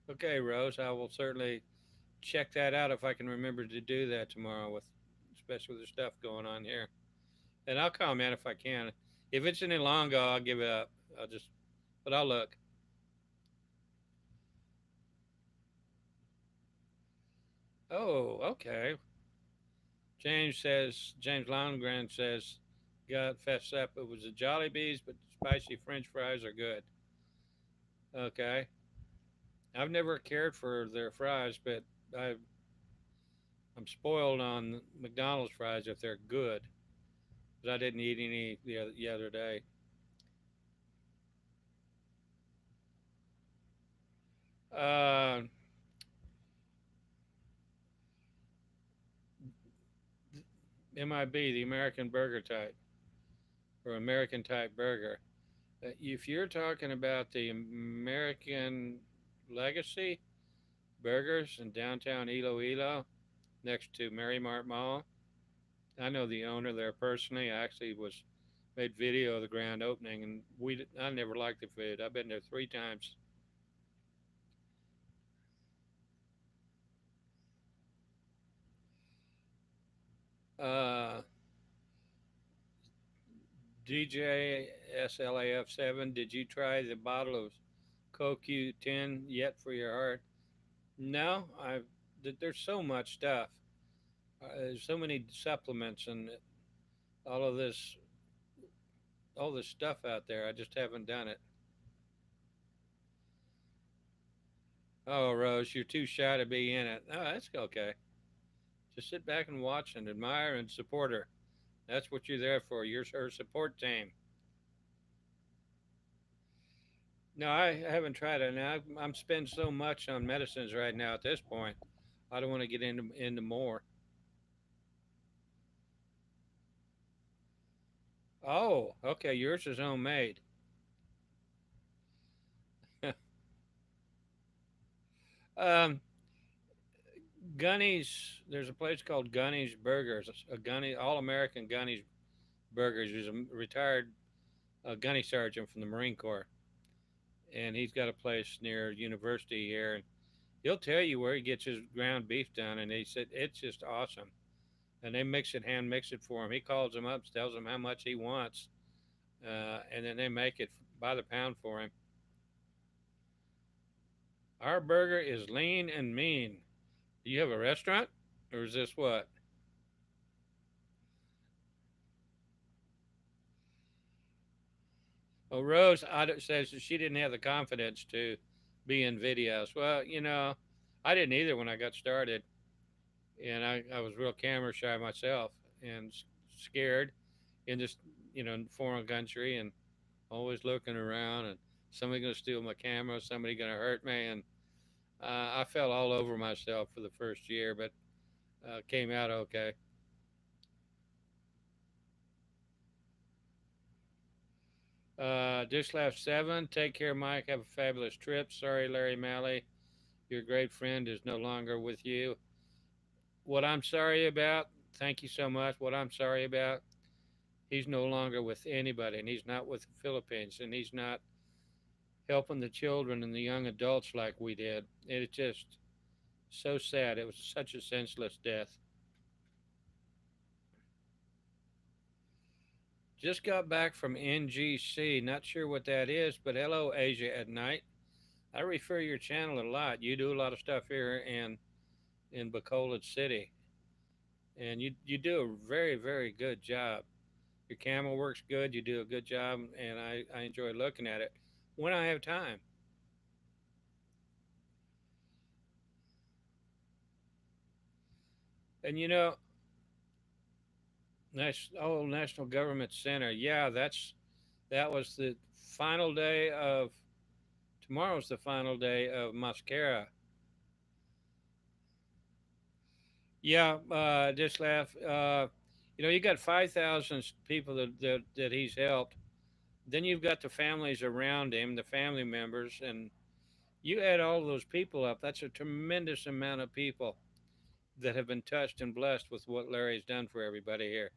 Okay, Rose. I will certainly check that out if I can remember to do that tomorrow, with especially with the stuff going on here. And I'll comment if I can. If it's in Ilongo, I'll give it up. I'll just, but I'll look. Oh, okay. James Longren says, got fessed up. It was the Jolly Bees, but spicy French fries are good. Okay. I've never cared for their fries, but I, I'm spoiled on McDonald's fries if they're good. But I didn't eat any the other day. Uh, MIB, the American burger type, or American type burger. If you're talking about the American Legacy Burgers in downtown Iloilo, next to Mary Mart Mall, I know the owner there personally. I actually was made video of the grand opening, and I never liked the food. I've been there 3 times. Uh, DJ SLAF7, did you try the bottle of CoQ10 yet for your heart? No, there's so much stuff. There's so many supplements and all of this, all this stuff out there. I just haven't done it. Oh, Rose, you're too shy to be in it. Oh, that's okay. Just sit back and watch and admire and support her. That's what you're there for. You're her support team. No, I haven't tried it. Now I'm spending so much on medicines right now at this point. I don't want to get into more. Oh, okay. Yours is homemade. um, Gunny's. There's a place called Gunny's Burgers. A Gunny All American Gunny's Burgers. He's a retired gunny sergeant from the Marine Corps, and he's got a place near University here. And he'll tell you where he gets his ground beef done, and he said it's just awesome. And they hand mix it for him. He calls them up, tells them how much he wants, and then they make it by the pound for him. Our burger is lean and mean. Do you have a restaurant, or is this what? Well, Rose says that she didn't have the confidence to be in videos. Well, I didn't either when I got started, and I was real camera shy myself and scared in this, foreign country, and always looking around and somebody going to steal my camera, somebody going to hurt me, and I fell all over myself for the first year, but came out okay. Dish Laugh 7, take care, Mike. Have a fabulous trip. Sorry, Larry Malley. Your great friend is no longer with you. What I'm sorry about, thank you so much. What I'm sorry about, he's no longer with anybody, and he's not with the Philippines, and he's not helping the children and the young adults like we did. It's just so sad. It was such a senseless death. Just got back from NGC. Not sure what that is, but hello, Asia at night. I refer your channel a lot. You do a lot of stuff here in Bacolod City, and you do a very very good job. Your camera works good. You do a good job, and I enjoy looking at it when I have time. And National Government Center. Yeah, that was the final day of tomorrow's the final day of mascara. Yeah, just laugh. You got 5,000 people that he's helped. Then you've got the families around him, the family members, and you add all those people up. That's a tremendous amount of people that have been touched and blessed with what Larry's done for everybody here.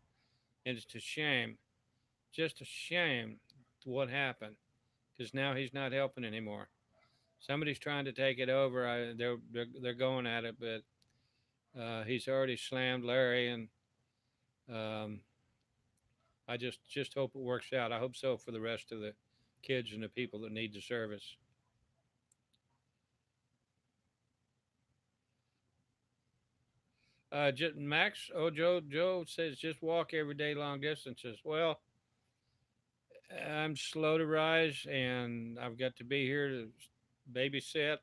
And it's a shame, just a shame, what happened, because now he's not helping anymore. Somebody's trying to take it over. They're going at it, but he's already slammed Larry, and um, I just hope it works out. I hope so for the rest of the kids and the people that need the service. Max, Joe says just walk every day long distances. Well, I'm slow to rise, and I've got to be here to babysit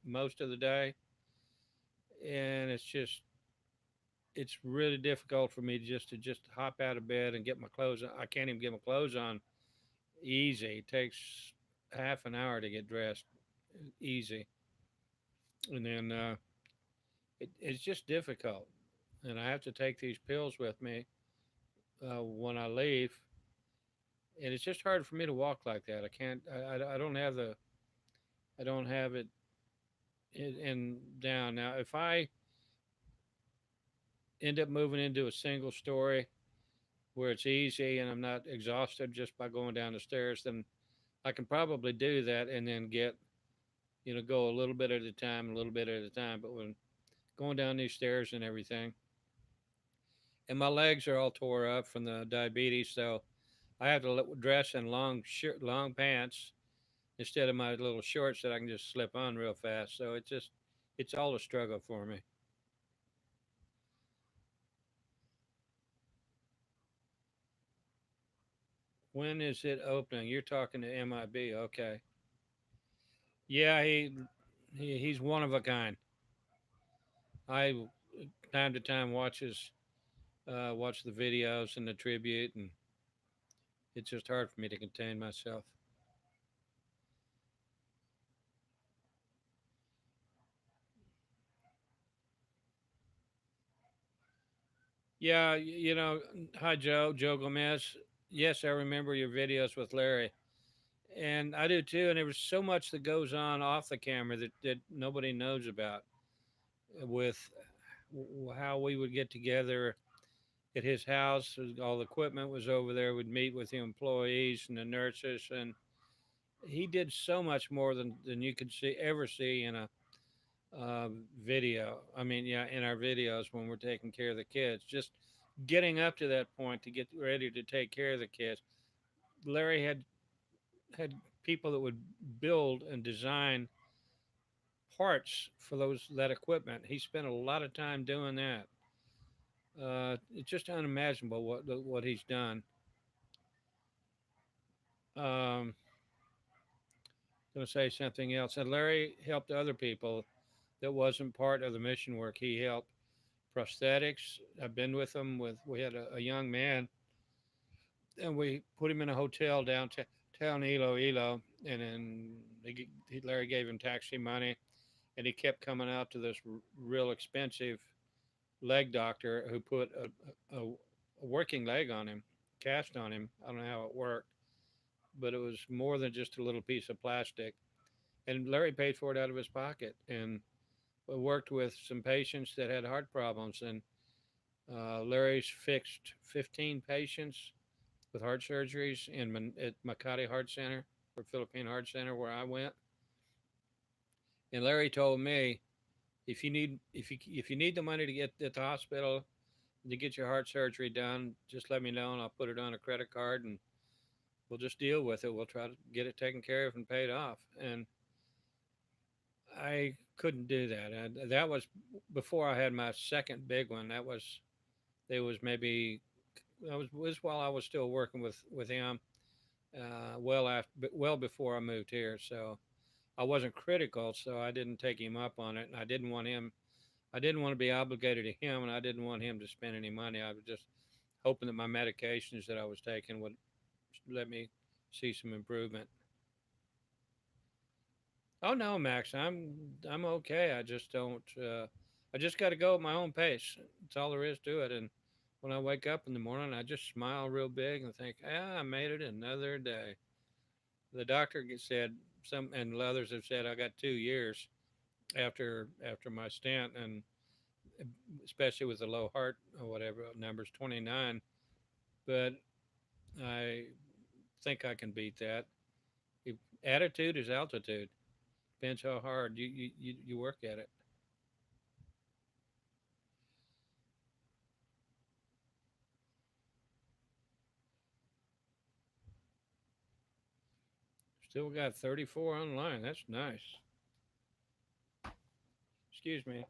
most of the day, and it's really difficult for me to just hop out of bed and get my clothes on. I can't even get my clothes on easy. It takes half an hour to get dressed easy, and then it's just difficult. And I have to take these pills with me when I leave, and it's just hard for me to walk like that. I can't. I don't have the. I don't have it in down now. If I end up moving into a single story where it's easy and I'm not exhausted just by going down the stairs, then I can probably do that and then go a little bit at a time, a little bit at a time. But when going down these stairs and everything, and my legs are all tore up from the diabetes, so I have to dress in long pants instead of my little shorts that I can just slip on real fast. So it's all a struggle for me. When is it opening? You're talking to MIB, okay? Yeah, He's one of a kind. I time to time watch the videos and the tribute, and it's just hard for me to contain myself. Yeah, hi Joe Gomez. Yes, I remember your videos with Larry, and I do too. And there was so much that goes on off the camera that nobody knows about, with how we would get together at his house. All the equipment was over there. We'd meet with the employees and the nurses, and he did so much more than you could see in a video. I mean, yeah, in our videos when we're taking care of the kids, just getting up to that point to get ready to take care of the kids. Larry had people that would build and design parts for that equipment. He spent a lot of time doing that. It's just unimaginable what he's done. Um, going to say something else. And Larry helped other people that wasn't part of the mission work. He helped prosthetics. I've been with him. We had a young man, and we put him in a hotel downtown Iloilo, and then Larry gave him taxi money, and he kept coming out to this real expensive leg doctor who put a working leg on him, cast on him. I don't know how it worked, but it was more than just a little piece of plastic. And Larry paid for it out of his pocket, and worked with some patients that had heart problems. And Larry's fixed 15 patients with heart surgeries at Makati Heart Center or Philippine Heart Center where I went. And Larry told me, if you need the money to get at the hospital to get your heart surgery done, just let me know and I'll put it on a credit card and we'll just deal with it. We'll try to get it taken care of and paid off. And I couldn't do that. And that was before I had my second big one. It was maybe was while I was still working with him, well before I moved here. So I wasn't critical, so I didn't take him up on it, and I didn't want to be obligated to him, and I didn't want him to spend any money. I was just hoping that my medications that I was taking would let me see some improvement. Oh no, Max, I'm okay. I just don't. I just got to go at my own pace. That's all there is to it. And when I wake up in the morning, I just smile real big and think, "Ah, I made it another day." The doctor said and others have said I got 2 years after my stent, and especially with the low heart or whatever numbers 29. But I think I can beat that. Attitude is altitude. Depends how hard you work at it. Still got 34 online. That's nice. Excuse me.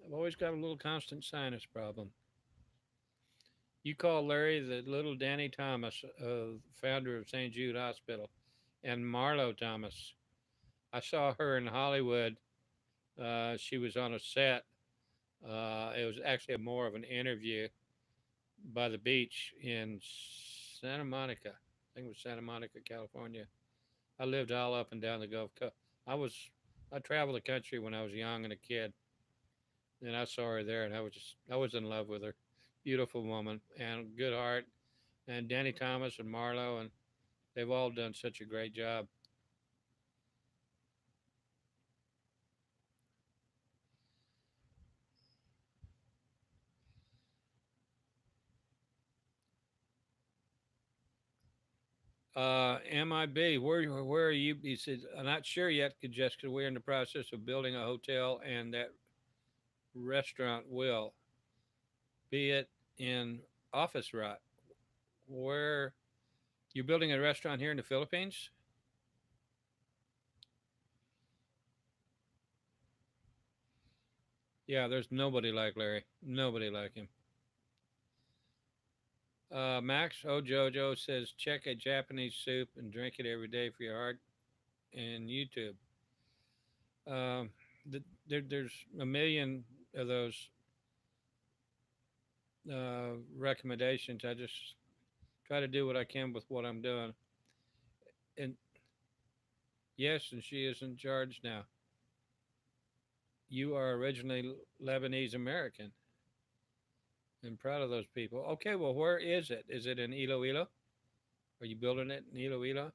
I've always got a little constant sinus problem. You call Larry the little Danny Thomas, founder of St. Jude Hospital, and Marlo Thomas. I saw her in Hollywood. She was on a set. It was actually more of an interview by the beach in Santa Monica. I think it was Santa Monica, California. I lived all up and down the Gulf Coast. I was I traveled the country when I was young and a kid, and I saw her there, and I was in love with her. Beautiful woman and good heart. And Danny Thomas and Marlo, and they've all done such a great job. MIB, where are you? He said, I'm not sure yet, Jessica. We're in the process of building a hotel, and that restaurant will be it in office rot. Where you're building a restaurant here in the Philippines? Yeah, there's nobody like Larry. Nobody like him. Max Ojojo says check a Japanese soup and drink it every day for your heart and YouTube. Um, there's a million of those recommendations. I just try to do what I can with what I'm doing. And yes, and she is in charge now. You are originally Lebanese American. I'm proud of those people. Okay, well, where is it? Is it in Iloilo? Are you building it in Iloilo?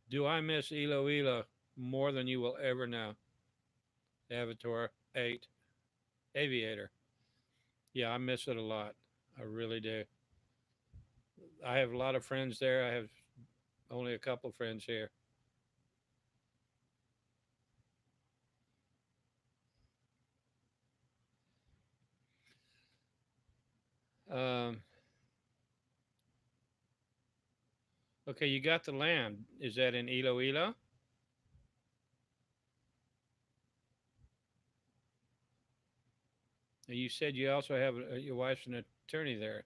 Do I miss Iloilo more than you will ever know? Avatar 8. Aviator. Yeah, I miss it a lot. I really do. I have a lot of friends there. I have only a couple friends here. Um, okay, you got the land. Is that in Iloilo? You said you also have your wife's an attorney there.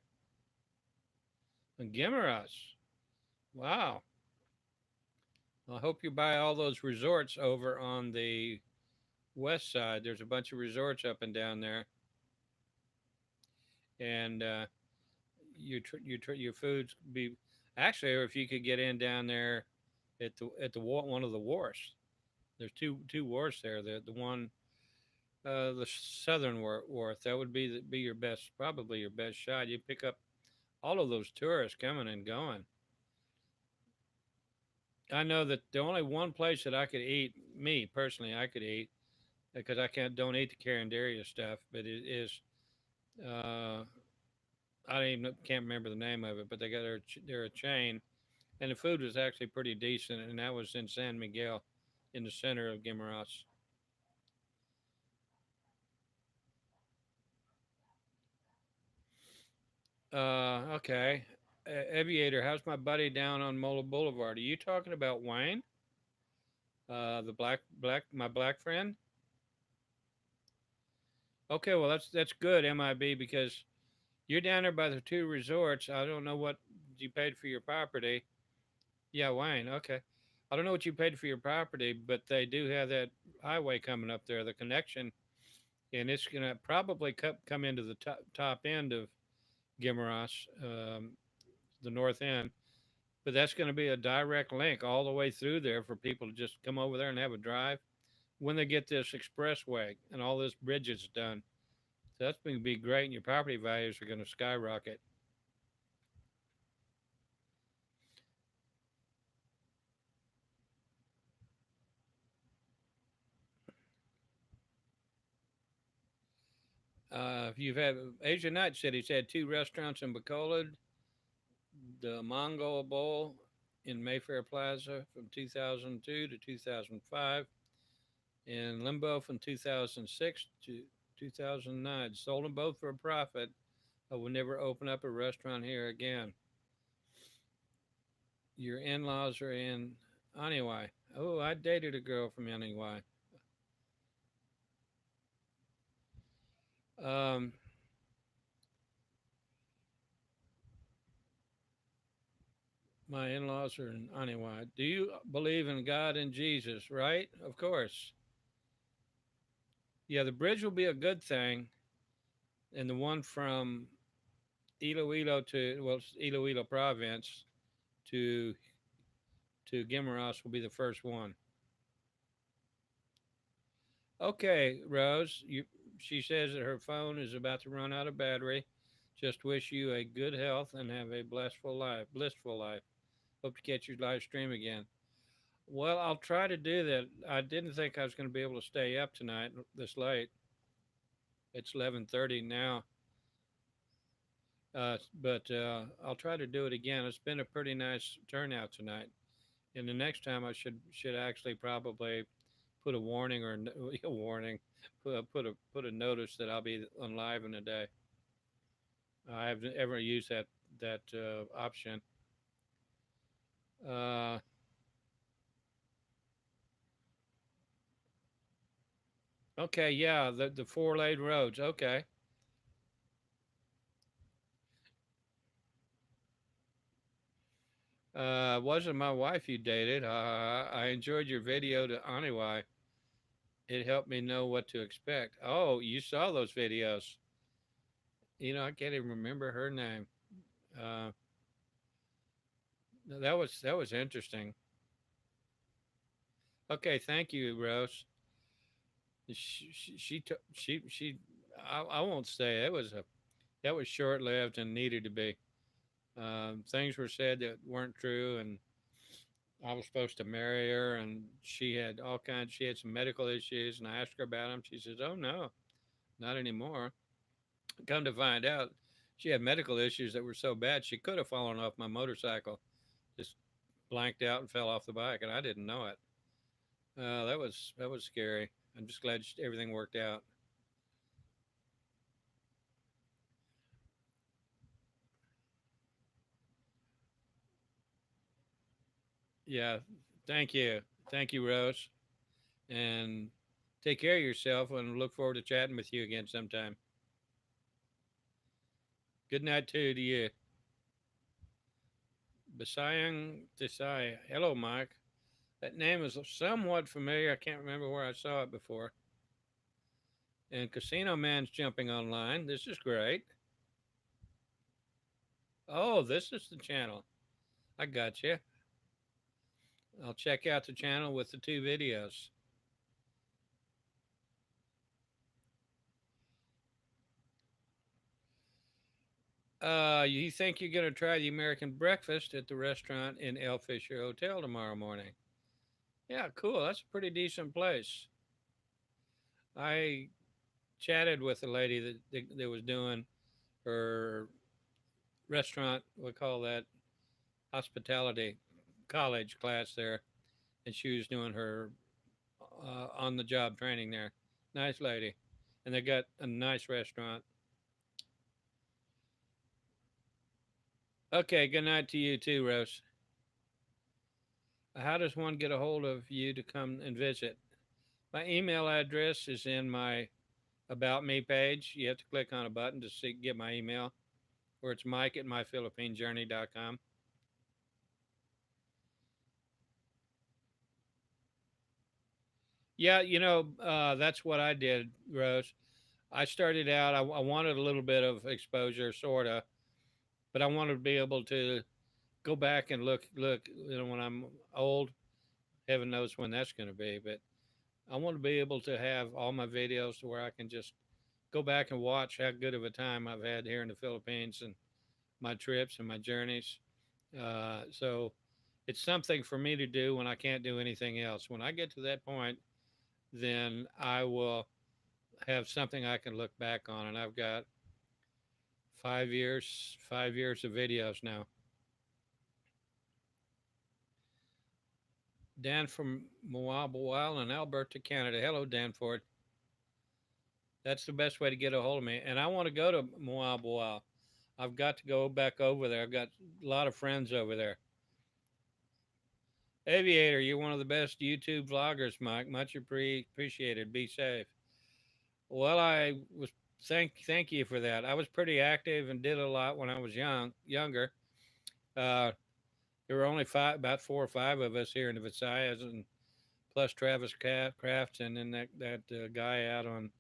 In Guimaras. Wow. I hope you buy all those resorts over on the west side. There's a bunch of resorts up and down there, and your foods be actually, or if you could get in down there at the one of the wharfs. There's two wharfs there. The one the southern wharf that would be your best, probably your best shot. You pick up all of those tourists coming and going. I know that the only one place that I could eat, me personally, I could eat because I don't eat the Carandaria stuff, but it is uh, I don't even can't remember the name of it, but they're a chain, and the food was actually pretty decent, and that was in San Miguel, in the center of Guimaras. Okay, Aviator, how's my buddy down on Mola Boulevard? Are you talking about Wayne, the my black friend? Okay, well that's good, MIB, because you're down there by the two resorts. I don't know what you paid for your property. Yeah, Wayne. Okay. I don't know what you paid for your property, but they do have that highway coming up there, the connection, and it's going to probably come into the top end of Guimaras, the north end. But that's going to be a direct link all the way through there for people to just come over there and have a drive when they get this expressway and all this bridges done. So that's going to be great, and your property values are going to skyrocket. If you've had Asian Night said he's had two restaurants in Bacolod, the Mongol Bowl in Mayfair Plaza from 2002 to 2005, and Limbo from 2006 to 2009. Sold them both for a profit. I will never open up a restaurant here again. Your in laws are in Aniwai. Oh, I dated a girl from Aniwai. Um, my in laws are in Aniwai. Do you believe in God and Jesus, right? Of course. Yeah, the bridge will be a good thing. And the one from Iloilo to, well, Iloilo province to Guimaras will be the first one. Okay, Rose, she says that her phone is about to run out of battery. Just wish you a good health and have a blissful life. Blissful life. Hope to catch your live stream again. Well, I'll try to do that. I didn't think I was going to be able to stay up tonight this late. It's 11:30 now, but I'll try to do it again. It's been a pretty nice turnout tonight. And the next time I should actually probably put a warning or a warning, put a notice that I'll be on live in a day. I haven't ever used that option. Uh, okay, yeah, the four lane roads. Okay, Wasn't my wife you dated. I enjoyed your video to Aniwai. It helped me know what to expect. Oh, you saw those videos. I can't even remember her name. Uh, that was interesting. Okay, thank you, Rose. She. I won't say it was a that was short lived and needed to be. Things were said that weren't true, and I was supposed to marry her, and she had all kinds. She had some medical issues, and I asked her about them. She says, "Oh no, not anymore." Come to find out, she had medical issues that were so bad she could have fallen off my motorcycle, just blanked out and fell off the bike, and I didn't know it. That was scary. I'm just glad everything worked out. Yeah, thank you, Rose, and take care of yourself. And look forward to chatting with you again sometime. Good night too to you. Basayang Desai. Hello, Mike. That name is somewhat familiar. I can't remember where I saw it before. And Casino Man's jumping online. This is great. Oh, this is the channel. I got you. I'll check out the channel with the two videos. You think you're going to try the American breakfast at the restaurant in El Fisher Hotel tomorrow morning? Yeah, cool. That's a pretty decent place. I chatted with a lady that was doing her restaurant, we call that hospitality college class there, and she was doing her on the job training there. Nice lady. And they got a nice restaurant. Okay, good night to you too, Rose. How does one get a hold of you to come and visit? My email address is in my About Me page. You have to click on a button to get my email, or it's Mike at myphilippinejourney.com. Yeah, that's what I did, Rose. I started out, I wanted a little bit of exposure, sort of, but I wanted to be able to go back and look, when I'm old, heaven knows when that's going to be, but I want to be able to have all my videos to where I can just go back and watch how good of a time I've had here in the Philippines and my trips and my journeys. So it's something for me to do when I can't do anything else. When I get to that point, then I will have something I can look back on. And I've got 5 years of videos now. Dan from Moabawal in Alberta, Canada. Hello, Danford. That's the best way to get a hold of me. And I want to go to Moabawal. I've got to go back over there. I've got a lot of friends over there. Aviator, you're one of the best YouTube vloggers, Mike. Much appreciated. Be safe. Well, I was thank you for that. I was pretty active and did a lot when I was younger. Uh, there were only about 4 or 5 of us here in the Visayas, and plus Travis Crafts, and then that guy out on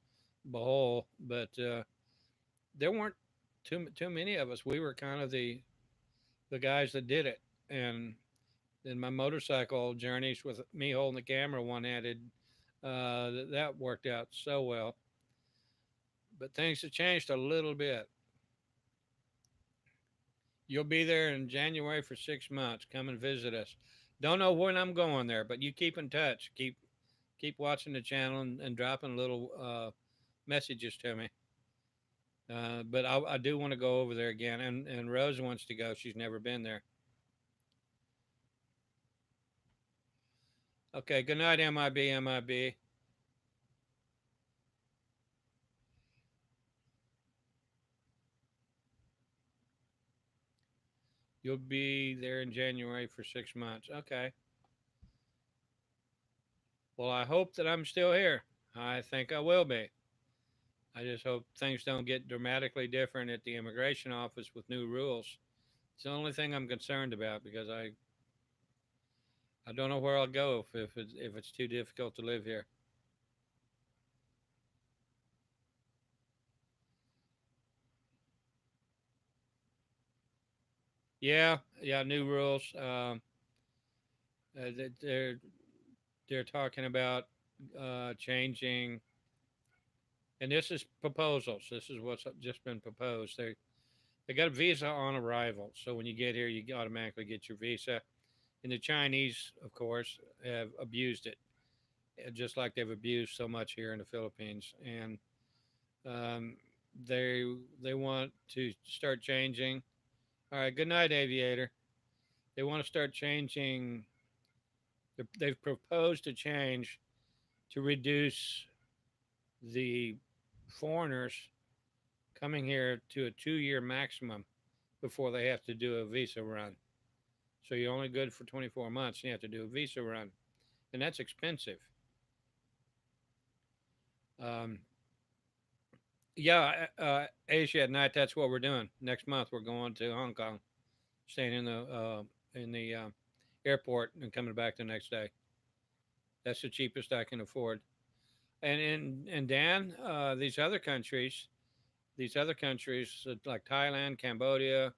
Bohol. But there weren't too many of us. We were kind of the guys that did it, and then my motorcycle journeys with me holding the camera one handed, that worked out so well. But things have changed a little bit. You'll be there in January for 6 months. Come and visit us. Don't know when I'm going there, but you keep in touch. Keep watching the channel and dropping little messages to me. But I do want to go over there again, and Rose wants to go. She's never been there. Okay. Good night, MIB. MIB. You'll be there in January for 6 months. Okay. Well, I hope that I'm still here. I think I will be. I just hope things don't get dramatically different at the immigration office with new rules. It's the only thing I'm concerned about because I don't know where I'll go if it's too difficult to live here. Yeah, yeah, new rules. They're talking about changing, and this is proposals. This is what's just been proposed. They got a visa on arrival, so when you get here, you automatically get your visa. And the Chinese, of course, have abused it, just like they've abused so much here in the Philippines. And um, they they want to start changing. All right, good night, aviator. They want to start changing. They've proposed a change to reduce the foreigners coming here to a 2 year maximum before they have to do a visa run. So you're only good for 24 months and you have to do a visa run. And that's expensive. Um, yeah, Asia at night, that's what we're doing. Next month, we're going to Hong Kong, staying in the airport and coming back the next day. That's the cheapest I can afford. And Dan, these other countries like Thailand, Cambodia,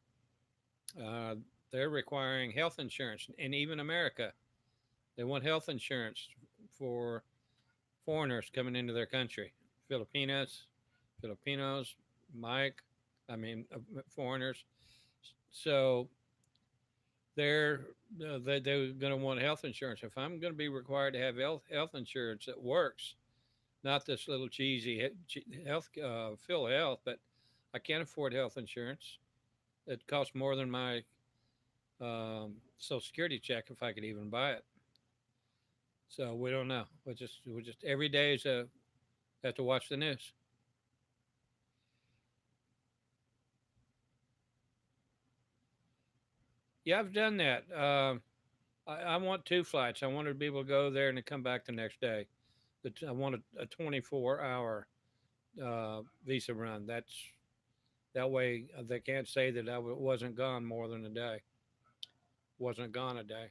uh, they're requiring health insurance, and even America, they want health insurance for foreigners coming into their country. Filipinos, Mike, I mean foreigners. So they're they're going to want health insurance. If I'm going to be required to have health insurance that works, not this little cheesy health Phil Health, but I can't afford health insurance. It costs more than my Social Security check if I could even buy it. So we don't know. We just every day is a have to watch the news. Yeah, I've done that. I want two flights. I wanted to be able to go there and then come back the next day. I want a 24-hour visa run. That way they can't say that I wasn't gone more than a day. Wasn't gone a day.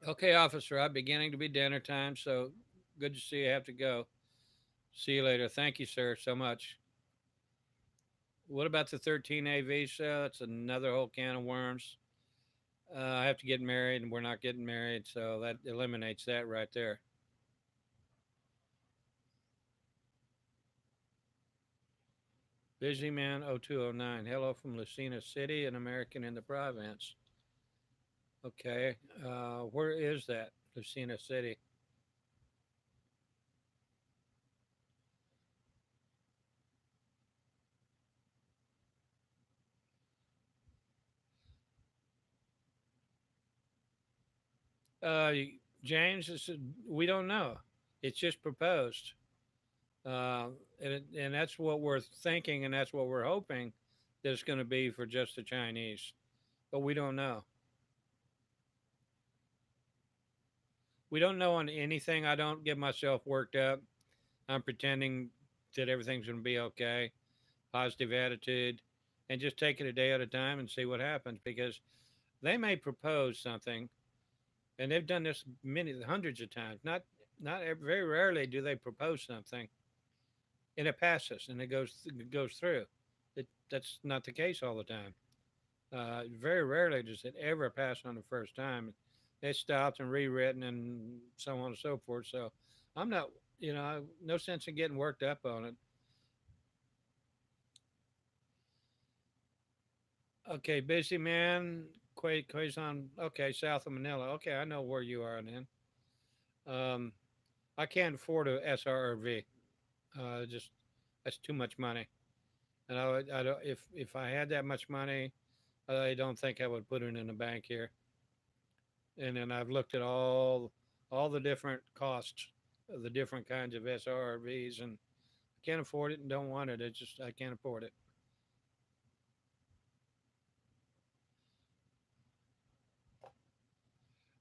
Okay, officer. I'm beginning to be dinner time, so good to see you. Have to go. See you later. Thank you, sir, so much. What about the 13A visa? That's another whole can of worms. I have to get married, and we're not getting married, so that eliminates that right there. Busy Man 0209. Hello from Lucena City, an American in the province. Okay. Where is that? Lucena City. Uh, James, we don't know. It's just proposed. And that's what we're thinking, and that's what we're hoping that it's going to be for just the Chinese. But we don't know. We don't know on anything. I don't get myself worked up. I'm pretending that everything's going to be okay, positive attitude, and just take it a day at a time and see what happens because they may propose something, and they've done this many hundreds of times. Not very rarely do they propose something and it passes and it goes through. That's not the case all the time. Very rarely does it ever pass on the first time. It's stopped and rewritten and so on and so forth. So I'm not, no sense in getting worked up on it. Okay, busy man, Quezon. Okay, south of Manila. Okay, I know where you are then. Um, I can't afford a SRV. Just that's too much money. And I don't, if I had that much money, I don't think I would put it in the bank here. And then I've looked at all the different costs of the different kinds of SRVs, and I can't afford it and don't want it. It's just I can't afford it.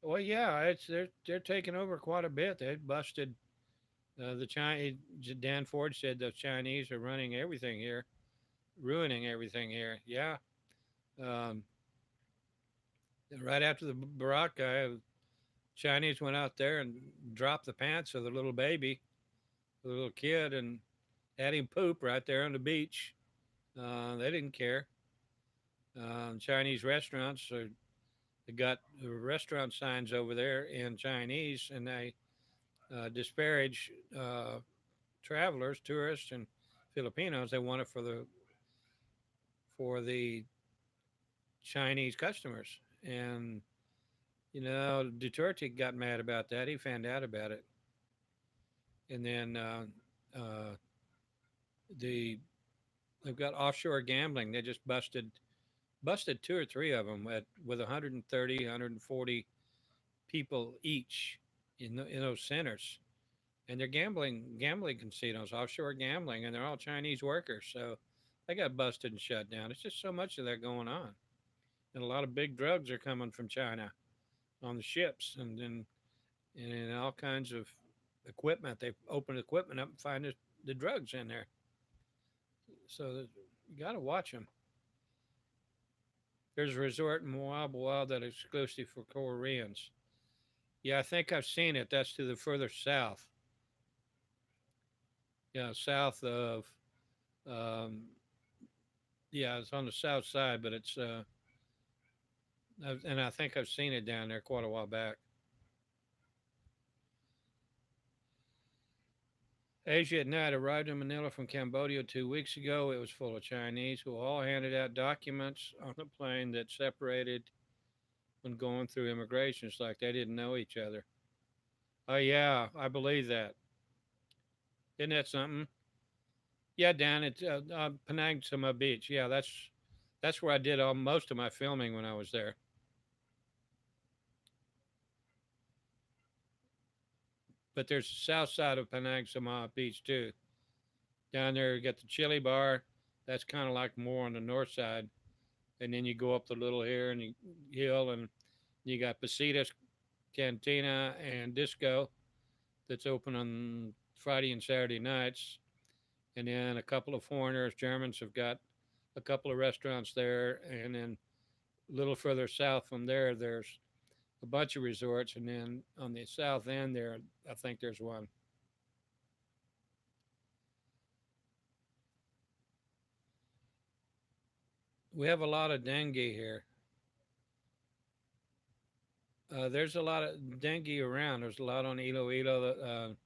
Well, yeah, it's they're taking over quite a bit. They busted the Chinese. Dan Ford said the Chinese are running everything here, ruining everything here. Yeah. Right after the Barack guy, Chinese went out there and dropped the pants of the little baby, the little kid, and had him poop right there on the beach. They didn't care. Chinese restaurants are, they got restaurant signs over there in Chinese, and they disparage travelers, tourists, and Filipinos. They want it for the Chinese customers, and Duterte got mad about that. He found out about it, and then uh, the they've got offshore gambling. They just busted two or three of them with 130, 140 people each in those centers, and they're gambling casinos, offshore gambling, and they're all Chinese workers. So they got busted and shut down. It's just so much of that going on, and a lot of big drugs are coming from China on the ships, and in all kinds of equipment. They open equipment up and find the drugs in there. So you got to watch them. There's a resort in Moab that is exclusive for Koreans. Yeah, I think I've seen it. That's to the further south. Yeah, south of. Um, yeah, it's on the south side, but and I think I've seen it down there quite a while back. Asia at night arrived in Manila from Cambodia 2 weeks ago. It was full of Chinese who all handed out documents on the plane that separated when going through immigration. It's like they didn't know each other. Oh, yeah, I believe that. Isn't that something? Yeah, down at Penang Suma Beach. Yeah, that's where I did most of my filming when I was there. But there's the south side of Penang Suma Beach too. Down there, you got the Chili Bar. That's kind of like more on the north side, and then you go up the little hill, and you got Pasitas Cantina and Disco that's open on Friday and Saturday nights, and then a couple of foreigners, Germans, have got a couple of restaurants there, and then a little further south from there, there's a bunch of resorts, and then on the south end there, I think there's one. We have a lot of dengue here. There's a lot of dengue around. There's a lot on Iloilo,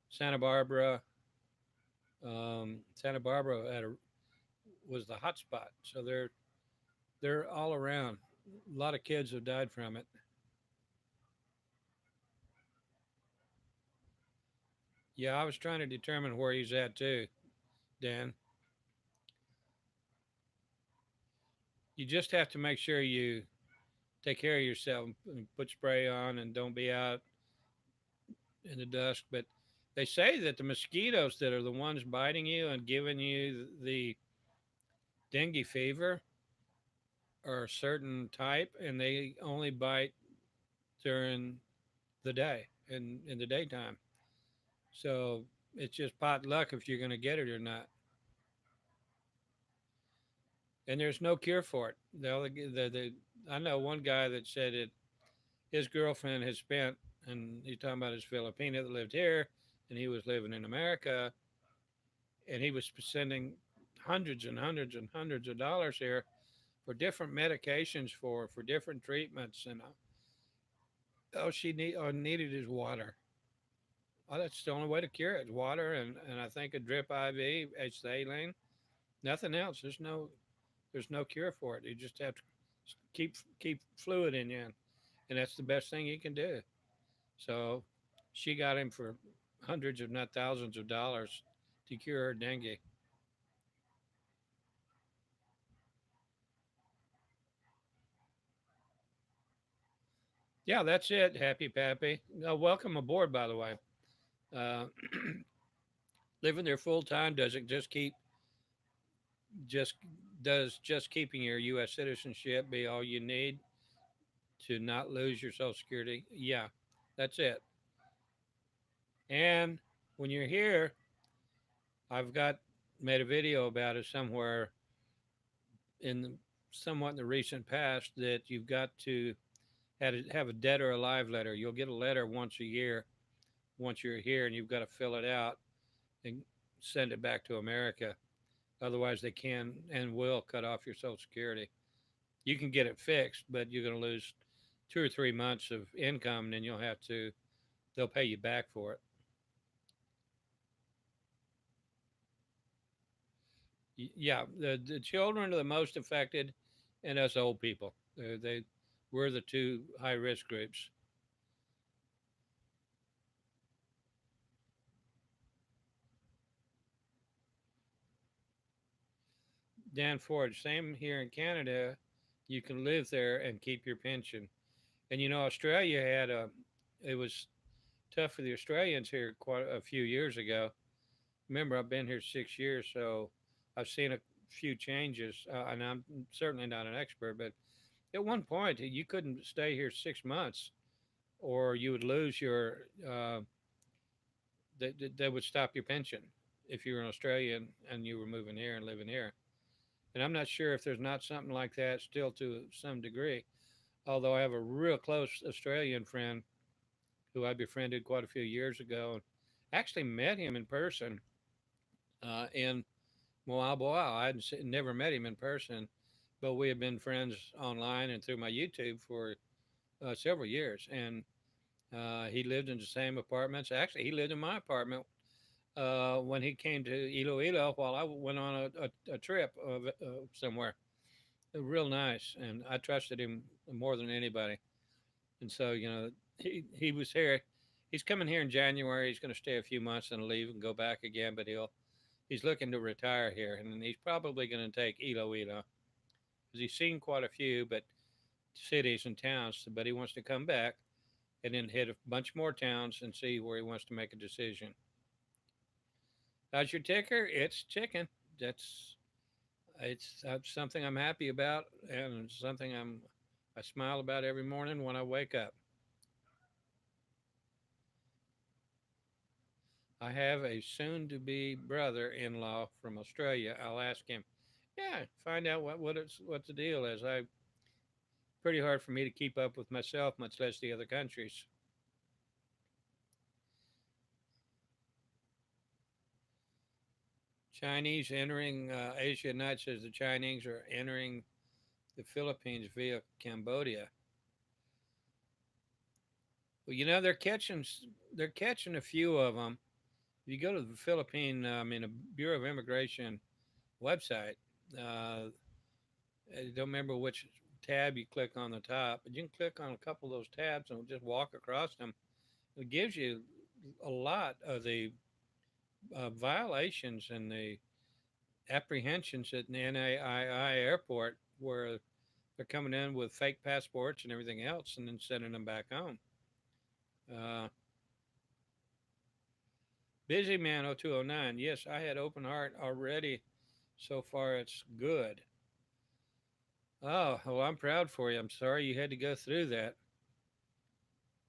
Santa Barbara. Santa Barbara was the hot spot, so they're all around. A lot of kids have died from it. Yeah, I was trying to determine where he's at too, Dan. You just have to make sure you take care of yourself and put spray on and don't be out in the dusk. But they say that the mosquitoes that are the ones biting you and giving you the dengue fever are a certain type, and they only bite during the day and in the daytime. So it's just pot luck if you're going to get it or not. And there's no cure for it. I know one guy that said it. His girlfriend had spent, and he's talking about his Filipino that lived here, and he was living in America, and he was sending hundreds and hundreds and hundreds of dollars here for different medications for different treatments, and all needed is water. Oh, that's the only way to cure it: water and I think a drip IV, saline. Nothing else. There's no cure for it. You just have to keep fluid in you, and that's the best thing you can do. So she got him for hundreds, if not thousands, of dollars to cure her dengue. Yeah, that's it. Happy Pappy. Welcome aboard, by the way. Uh, living there full time doesn't just just keeping your U.S. citizenship be all you need to not lose your Social Security? Yeah, that's it. And when you're here, I've got made a video about it somewhere in somewhat in the recent past that you've got to have a dead or alive letter. You'll get a letter once a year once you're here, and you've got to fill it out and send it back to America. Otherwise, they can and will cut off your Social Security. You can get it fixed, but you're going to lose 2 or 3 months of income, and then they'll pay you back for it. Yeah, the children are the most affected, and us old people. We're the two high risk groups. Dan Forge, same here in Canada. You can live there and keep your pension. And Australia it was tough for the Australians here quite a few years ago. Remember, I've been here 6 years, so I've seen a few changes, and I'm certainly not an expert, but at one point you couldn't stay here 6 months, or you would lose that would stop your pension if you were an Australian and you were moving here and living here. And I'm not sure if there's not something like that still to some degree. Although I have a real close Australian friend who I befriended quite a few years ago, and actually met him in person in Moalboal. I had never met him in person, but we had been friends online and through my YouTube for several years. And he lived in the same apartments. Actually, he lived in my apartment when he came to Iloilo while I went on a trip somewhere. Real nice, and I trusted him more than anybody. And so, he was here. He's coming here in January. He's going to stay a few months and leave and go back again. But he's looking to retire here, and he's probably going to take Iloilo because he's seen quite a few, but cities and towns. But he wants to come back and then hit a bunch more towns and see where he wants to make a decision. How's your ticker? It's chicken. That's it's something I'm happy about, and something I smile about every morning when I wake up. I have a soon-to-be brother-in-law from Australia. I'll ask him. Yeah, find out what the deal is. I pretty hard for me to keep up with myself, much less the other countries. Chinese entering Asia Night says the Chinese are entering the Philippines via Cambodia. Well, they're catching a few of them. If you go to the Philippine, the Bureau of Immigration website, I don't remember which tab you click on the top, but you can click on a couple of those tabs and just walk across them. It gives you a lot of the violations and the apprehensions at the NAII airport where they're coming in with fake passports and everything else and then sending them back home. Uh, Busy Man 0209. Yes, I had open heart already. So far, it's good. Oh, well, I'm proud for you. I'm sorry you had to go through that.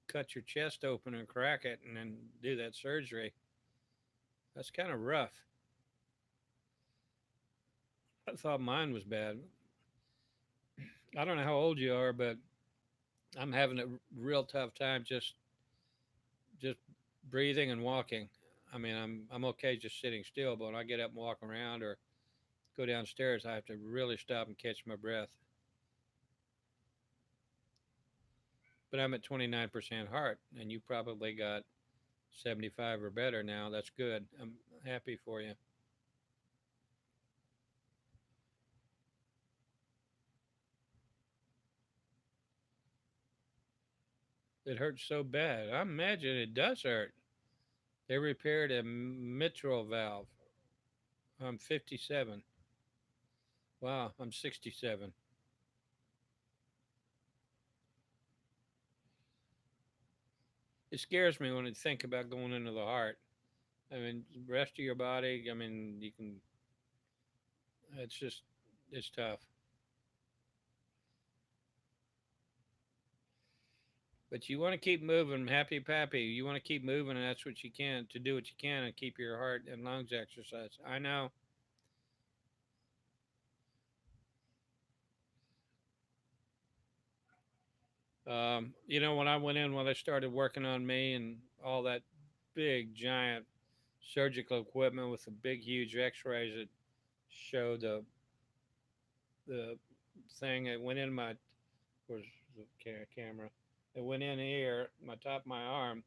Cut your chest open and crack it and then do that surgery. That's kind of rough. I thought mine was bad. I don't know how old you are, but I'm having a real tough time just breathing and walking. I'm okay just sitting still, but when I get up and walk around or go downstairs, I have to really stop and catch my breath. But I'm at 29% heart, and you probably got 75 or better now. That's good. I'm happy for you. It hurts so bad. I imagine it does hurt. They repaired a mitral valve. I'm 57. Wow, I'm 67. It scares me when I think about going into the heart. The rest of your body, you can, it's just, it's tough. But you want to keep moving, happy pappy. You want to keep moving, and that's what you can to do what you can and keep your heart and lungs exercise. I know. When I went in, when they started working on me and all that big, giant surgical equipment with the big, huge X-rays that showed the thing that went in my was the camera. It went in here, my top of my arm.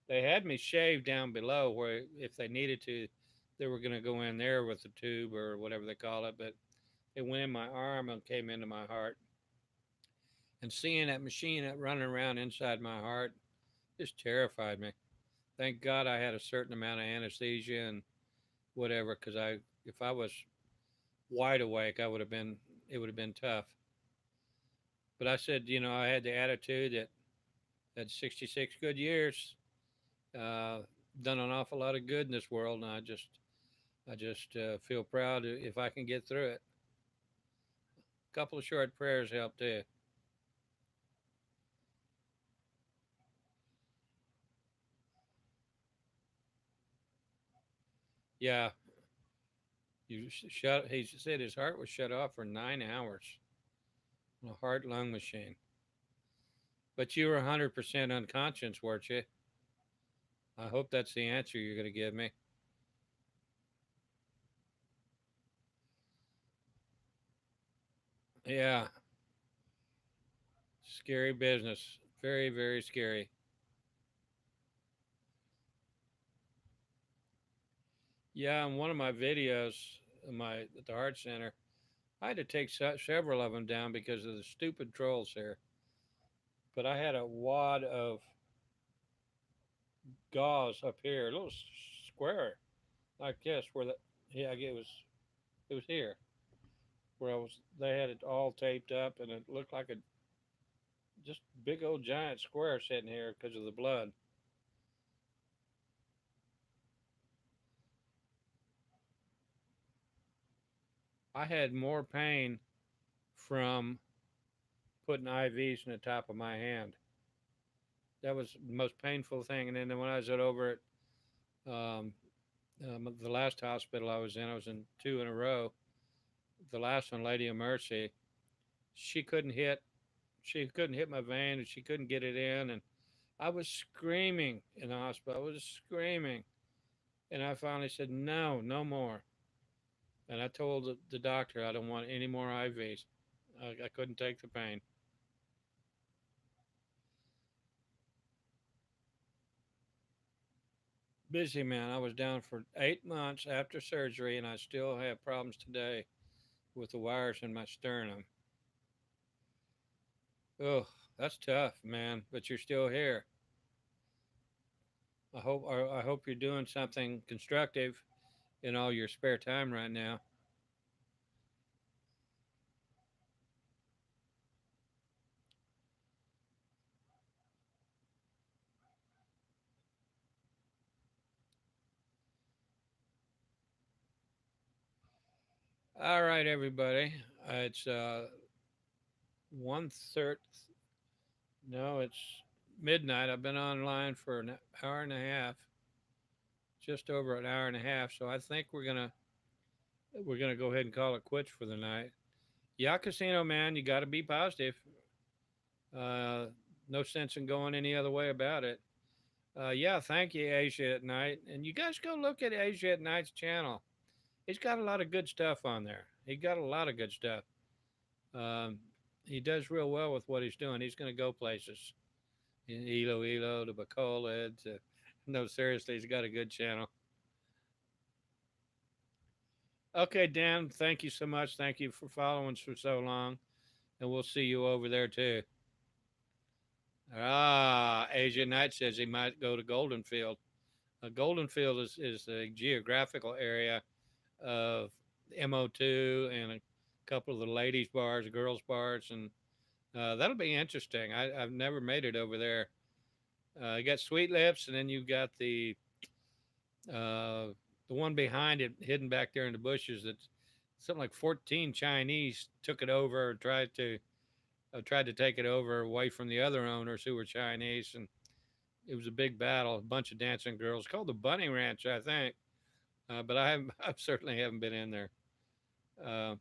They had me shaved down below where if they needed to, they were going to go in there with the tube or whatever they call it. But it went in my arm and came into my heart. And seeing that machine running around inside my heart just terrified me. Thank God I had a certain amount of anesthesia and whatever, because if I was wide awake, I would have been, it would have been tough. But I said, I had the attitude that at 66 good years, uh, done an awful lot of good in this world, and I just feel proud if I can get through it. A couple of short prayers help too. Yeah, you shut. He said his heart was shut off for 9 hours on a heart lung machine. But you were 100% unconscious, weren't you? I hope that's the answer you're going to give me. Yeah, scary business. Very, very scary. Yeah, in one of my videos, my at the heart center, I had to take several of them down because of the stupid trolls here. But I had a wad of gauze up here, a little square like this, where yeah, it was here where I was. They had it all taped up, and it looked like a just big old giant square sitting here because of the blood. I had more pain from putting IVs in the top of my hand. That was the most painful thing. And then when I was over at the last hospital I was in two in a row. The last one, Lady of Mercy, she couldn't hit she couldn't hit my vein and she couldn't get it in, and I was screaming in the hospital. I was screaming, and I finally said no, no more. And I told the doctor I don't want any more IVs. I couldn't take the pain. Busy man. I was down for 8 months after surgery, and I still have problems today with the wires in my sternum. Oh, that's tough, man. But you're still here. I hope you're doing something constructive in all your spare time right now. All right, everybody. It's 1:30. No, it's midnight. I've been online for an hour and a half, just over an hour and a half. So I think we're gonna go ahead and call it quits for the night. Yeah, casino man, you got to be positive. Uh, no sense in going any other way about it. Yeah, thank you, Asia at Night, and you guys go look at Asia at Night's channel. He's got a lot of good stuff on there. He got a lot of good stuff. Um, he does real well with what he's doing. He's going to go places. In Ilo to Bacola to no, seriously, he's got a good channel. Okay, Dan, thank you so much. Thank you for following us for so long, and we'll see you over there too. Asia Knight says he might go to Goldenfield. Goldenfield is a geographical area of MO2 and a couple of the ladies' bars, girls' bars, and that'll be interesting. I've never made it over there. You got Sweet Lips, and then you've got uh, the one behind it, hidden back there in the bushes. That's something like 14 Chinese took it over, or tried to take it over away from the other owners who were Chinese, and it was a big battle. A bunch of dancing girls, called the Bunny Ranch, I think. But I certainly haven't been in there. Uh,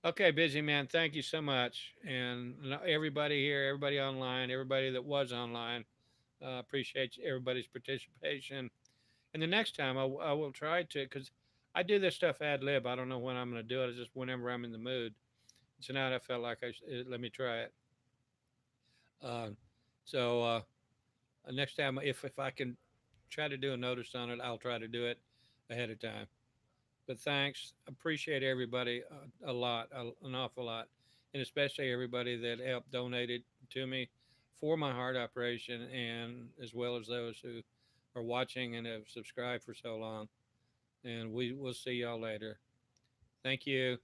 Okay, busy man. Thank you so much, and everybody here, everybody online, everybody that was online. Appreciate everybody's participation. And the next time I will try to, because I do this stuff ad lib. I don't know when I'm going to do it. It's just whenever I'm in the mood. Tonight I felt like let me try it. Uh, so next time, if I can try to do a notice on it, I'll try to do it ahead of time. But thanks, appreciate everybody a lot, an awful lot, and especially everybody that helped donated to me for my heart operation, and as well as those who are watching and have subscribed for so long. And we will see y'all later. Thank you.